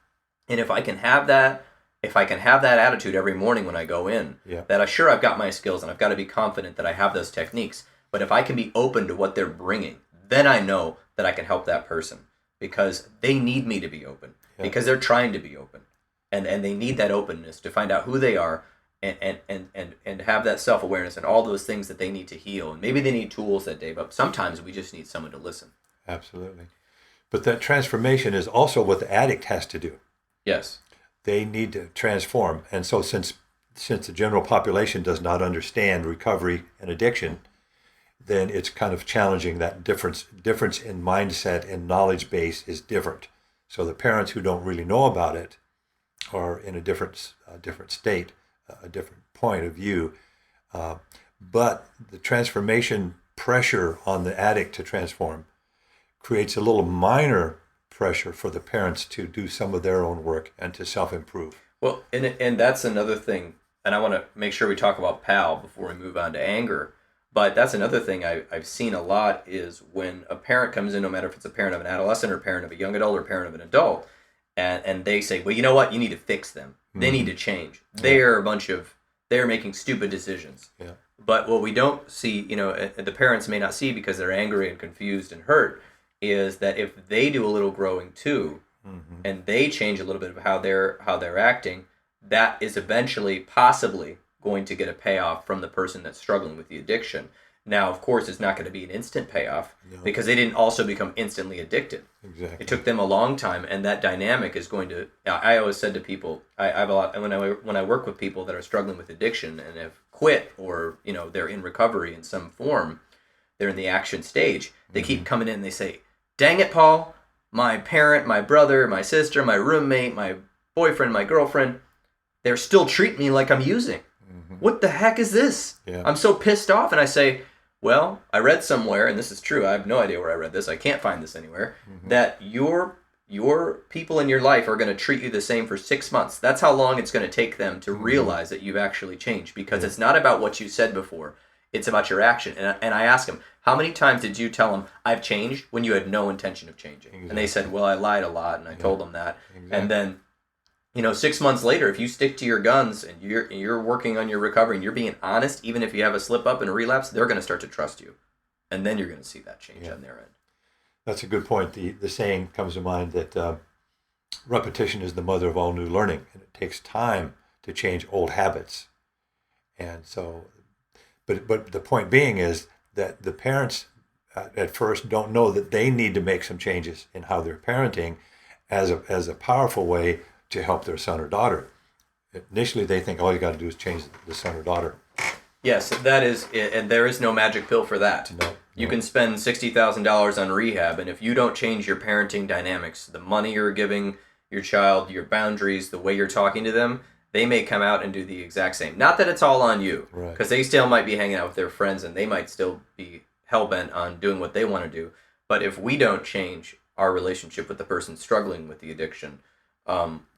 And if I can have that attitude every morning when I go in, that I've got my skills and I've got to be confident that I have those techniques. But if I can be open to what they're bringing, then I know that I can help that person, because they need me to be open, because they're trying to be open, and they need that openness to find out who they are and have that self-awareness and all those things that they need to heal. And maybe they need tools that day, but sometimes we just need someone to listen. Absolutely. But that transformation is also what the addict has to do. Yes. They need to transform. And so since the general population does not understand recovery and addiction, then it's kind of challenging. That difference in mindset and knowledge base is different. So the parents who don't really know about it are in a different state, a different point of view. But the transformation pressure on the addict to transform creates a little minor pressure for the parents to do some of their own work and to self-improve. Well, and that's another thing, and I want to make sure we talk about PAL before we move on to anger, but that's another thing I've seen a lot is when a parent comes in, no matter if it's a parent of an adolescent or parent of a young adult or parent of an adult, and they say, well, you know what, you need to fix them. They need to change. They're making stupid decisions. Yeah. But what we don't see, the parents may not see because they're angry and confused and hurt, is that if they do a little growing too, and they change a little bit of how they're acting, that is eventually possibly going to get a payoff from the person that's struggling with the addiction. Now, of course, it's not going to be an instant payoff because they didn't also become instantly addicted. Exactly. It took them a long time, and that dynamic is going to. I always said to people, I have a lot when I work with people that are struggling with addiction and have quit, or they're in recovery in some form, they're in the action stage. They keep coming in and they say, "Dang it, Paul! My parent, my brother, my sister, my roommate, my boyfriend, my girlfriend, they're still treating me like I'm using. What the heck is this? Yeah. I'm so pissed off." And I say, well, I read somewhere, and this is true, I have no idea where I read this, I can't find this anywhere, that your people in your life are going to treat you the same for 6 months. That's how long it's going to take them to realize that you've actually changed, because it's not about what you said before, it's about your action. And I ask them, how many times did you tell them, I've changed, when you had no intention of changing? Exactly. And they said, well, I lied a lot, and I told them that. Exactly. And then 6 months later, if you stick to your guns and you're working on your recovery and you're being honest, even if you have a slip up and a relapse, they're going to start to trust you. And then you're going to see that change on their end. That's a good point. The saying comes to mind that repetition is the mother of all new learning, and it takes time to change old habits. And so, but the point being is that the parents at first don't know that they need to make some changes in how they're parenting as a powerful way to help their son or daughter. Initially, they think all you got to do is change the son or daughter. Yes, that is, and there is no magic pill for that. No. You can spend $60,000 on rehab, and if you don't change your parenting dynamics, the money you're giving your child, your boundaries, the way you're talking to them, they may come out and do the exact same. Not that it's all on you, because they still might be hanging out with their friends, and they might still be hell-bent on doing what they want to do. But if we don't change our relationship with the person struggling with the addiction,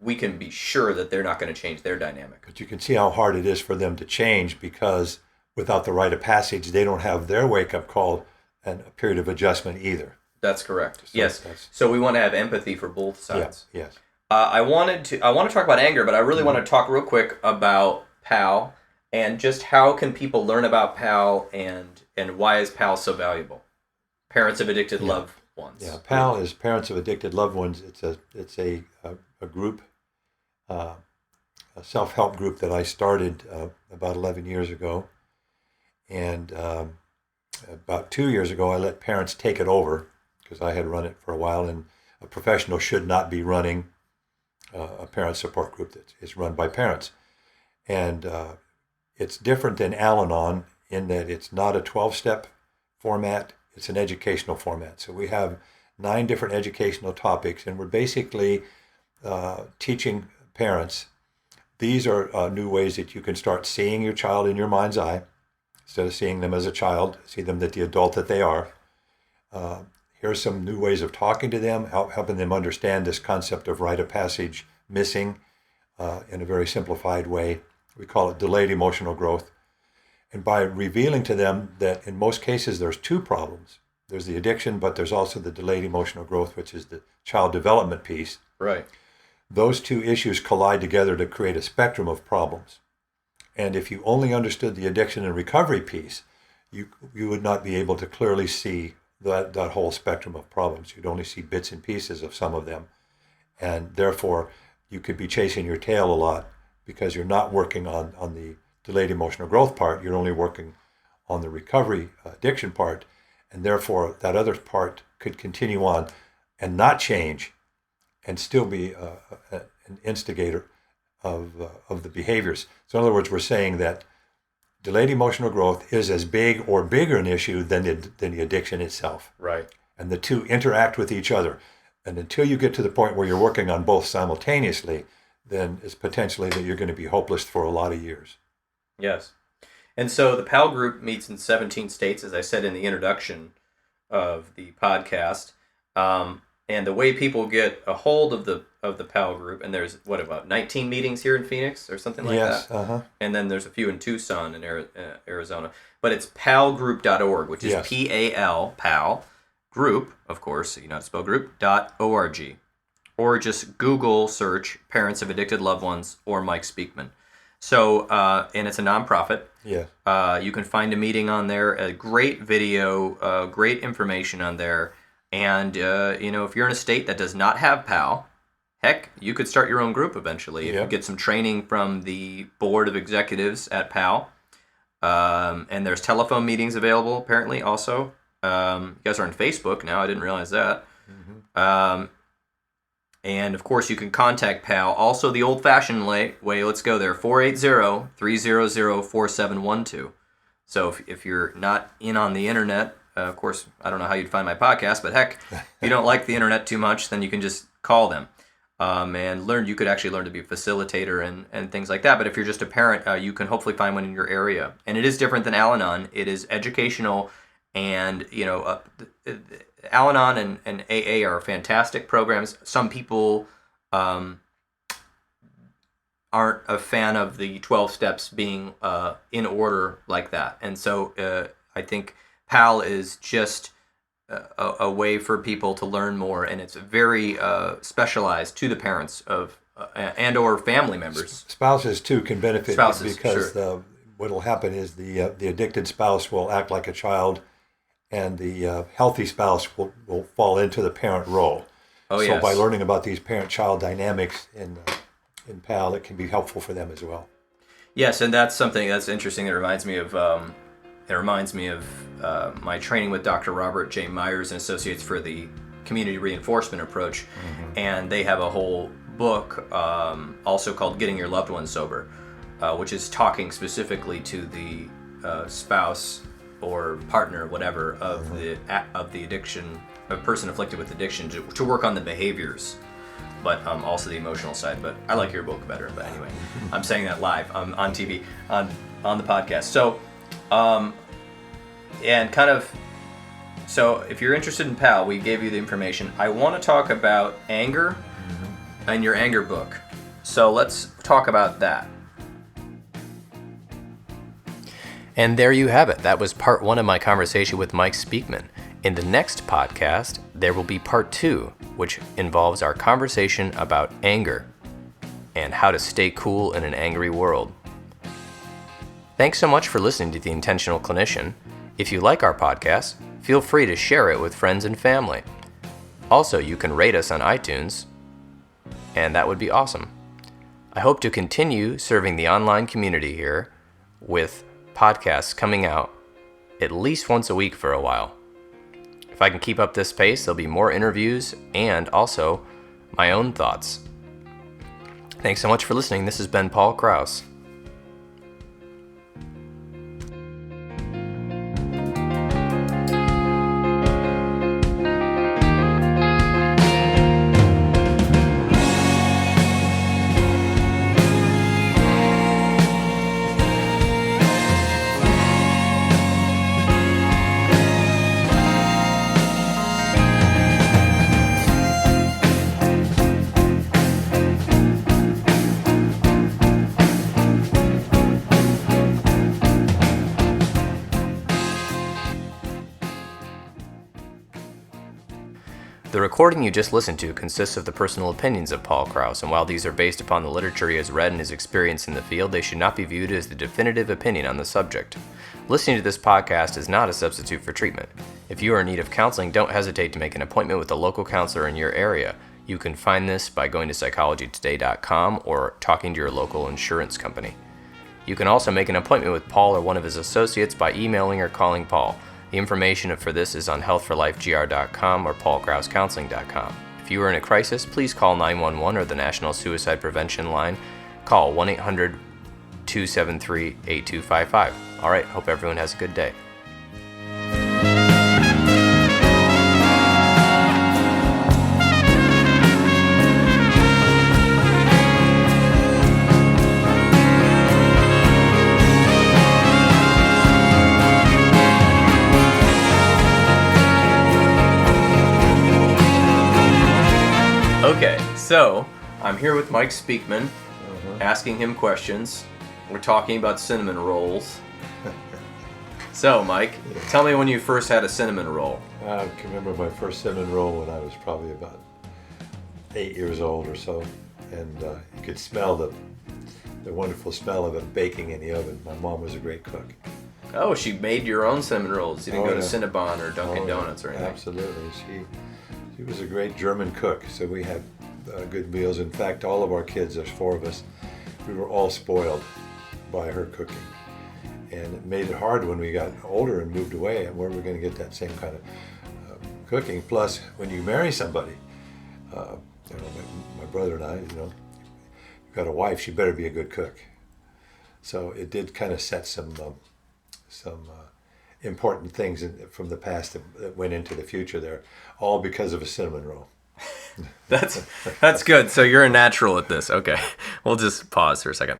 we can be sure that they're not going to change their dynamic. But you can see how hard it is for them to change, because without the rite of passage, they don't have their wake-up call and a period of adjustment either. That's correct. So yes. So we want to have empathy for both sides. Yes. I want to talk about anger, but I really want to talk real quick about PAL and just how can people learn about PAL and why is PAL so valuable? Parents of Addicted Loved Ones. Yeah, PAL is Parents of Addicted Loved Ones. It's a group, a self-help group that I started about 11 years ago, and about 2 years ago I let parents take it over because I had run it for a while, and a professional should not be running a parent support group that is run by parents. And it's different than Al-Anon in that it's not a 12-step format, it's an educational format. So we have 9 different educational topics, and we're basically teaching parents, these are new ways that you can start seeing your child in your mind's eye. Instead of seeing them as a child, see them as the adult that they are. Here's some new ways of talking to them, helping them understand this concept of rite of passage missing in a very simplified way. We call it delayed emotional growth. And by revealing to them that in most cases there's 2 problems. There's the addiction, but there's also the delayed emotional growth, which is the child development piece. Right. Those 2 issues collide together to create a spectrum of problems. And if you only understood the addiction and recovery piece, you would not be able to clearly see that whole spectrum of problems. You'd only see bits and pieces of some of them. And therefore, you could be chasing your tail a lot because you're not working on the delayed emotional growth part. You're only working on the recovery addiction part. And therefore, that other part could continue on and not change and still be an instigator of the behaviors. So in other words, we're saying that delayed emotional growth is as big or bigger an issue than the addiction itself. Right. And the 2 interact with each other. And until you get to the point where you're working on both simultaneously, then it's potentially that you're going to be hopeless for a lot of years. Yes. And so the PAL group meets in 17 states, as I said in the introduction of the podcast. And the way people get a hold of the PAL group, and there's, what, about 19 meetings here in Phoenix or something like that? Yes, uh-huh. And then there's a few in Tucson and Arizona. But it's palgroup.org, which is Yes. P-A-L, PAL, group, of course, you know how to spell group, .org. Or just Google search Parents of Addicted Loved Ones or Mike Speakman. So, and it's a nonprofit. Yes. You can find a meeting on there, a great video, great information on there. And, if you're in a state that does not have PAL, heck, you could start your own group eventually. If you get some training from the board of executives at PAL. And there's telephone meetings available, apparently, also. You guys are on Facebook now. I didn't realize that. Mm-hmm. And, of course, you can contact PAL. Also, the old-fashioned way, let's go there, 480-300-4712. So if you're not in on the internet, of course, I don't know how you'd find my podcast, but heck, if you don't like the internet too much, then you can just call them and learn. You could actually learn to be a facilitator and things like that. But if you're just a parent, you can hopefully find one in your area. And it is different than Al-Anon. It is educational, and Al-Anon and AA are fantastic programs. Some people aren't a fan of the 12 steps being in order like that. And so I think PAL is just a way for people to learn more, and it's very specialized to the parents of and or family members. Spouses too can benefit because sure. What will happen is the addicted spouse will act like a child, and the healthy spouse will fall into the parent role. Oh, so yes. by learning about these parent-child dynamics in PAL, it can be helpful for them as well. Yes, and that's something that's interesting. It reminds me of my training with Dr. Robert J. Myers and Associates for the community reinforcement approach, mm-hmm. and they have a whole book also called Getting Your Loved One Sober, which is talking specifically to the spouse or partner, whatever, of mm-hmm. the addiction, a person afflicted with addiction, to work on the behaviors, but also the emotional side. But I like your book better. But anyway, I'm saying that live on TV, on the podcast. So, so if you're interested in PAL, we gave you the information. I want to talk about anger mm-hmm. and your anger book. So let's talk about that. And there you have it. That was part 1 of my conversation with Mike Speakman. In the next podcast, there will be part 2, which involves our conversation about anger and how to stay cool in an angry world. Thanks so much for listening to The Intentional Clinician. If you like our podcast, feel free to share it with friends and family. Also, you can rate us on iTunes, and that would be awesome. I hope to continue serving the online community here with podcasts coming out at least once a week for a while. If I can keep up this pace, there'll be more interviews and also my own thoughts. Thanks so much for listening. This has been Paul Krause. The recording you just listened to consists of the personal opinions of Paul Krause, and while these are based upon the literature he has read and his experience in the field, they should not be viewed as the definitive opinion on the subject. Listening to this podcast is not a substitute for treatment. If you are in need of counseling, don't hesitate to make an appointment with a local counselor in your area. You can find this by going to psychologytoday.com or talking to your local insurance company. You can also make an appointment with Paul or one of his associates by emailing or calling Paul. The information for this is on healthforlifegr.com or paulkrausecounseling.com. If you are in a crisis, please call 911 or the National Suicide Prevention Line. Call 1-800-273-8255. All right, hope everyone has a good day. Okay, so I'm here with Mike Speakman, asking him questions. We're talking about cinnamon rolls. So, Mike, tell me when you first had a cinnamon roll. I can remember my first cinnamon roll when I was probably about 8 years old or so, and you could smell the wonderful smell of it baking in the oven. My mom was a great cook. Oh, she made your own cinnamon rolls. You didn't go to Cinnabon or Dunkin' Donuts or anything. Absolutely. She was a great German cook, so we had good meals. In fact, all of our kids, there's 4 of us, we were all spoiled by her cooking. And it made it hard when we got older and moved away, and where we're going to get that same kind of cooking. Plus, when you marry somebody, my brother and I, you've got a wife, she better be a good cook. So it did kind of set some important things from the past that went into the future there, all because of a cinnamon roll. That's good. So you're a natural at this. Okay. We'll just pause for a second.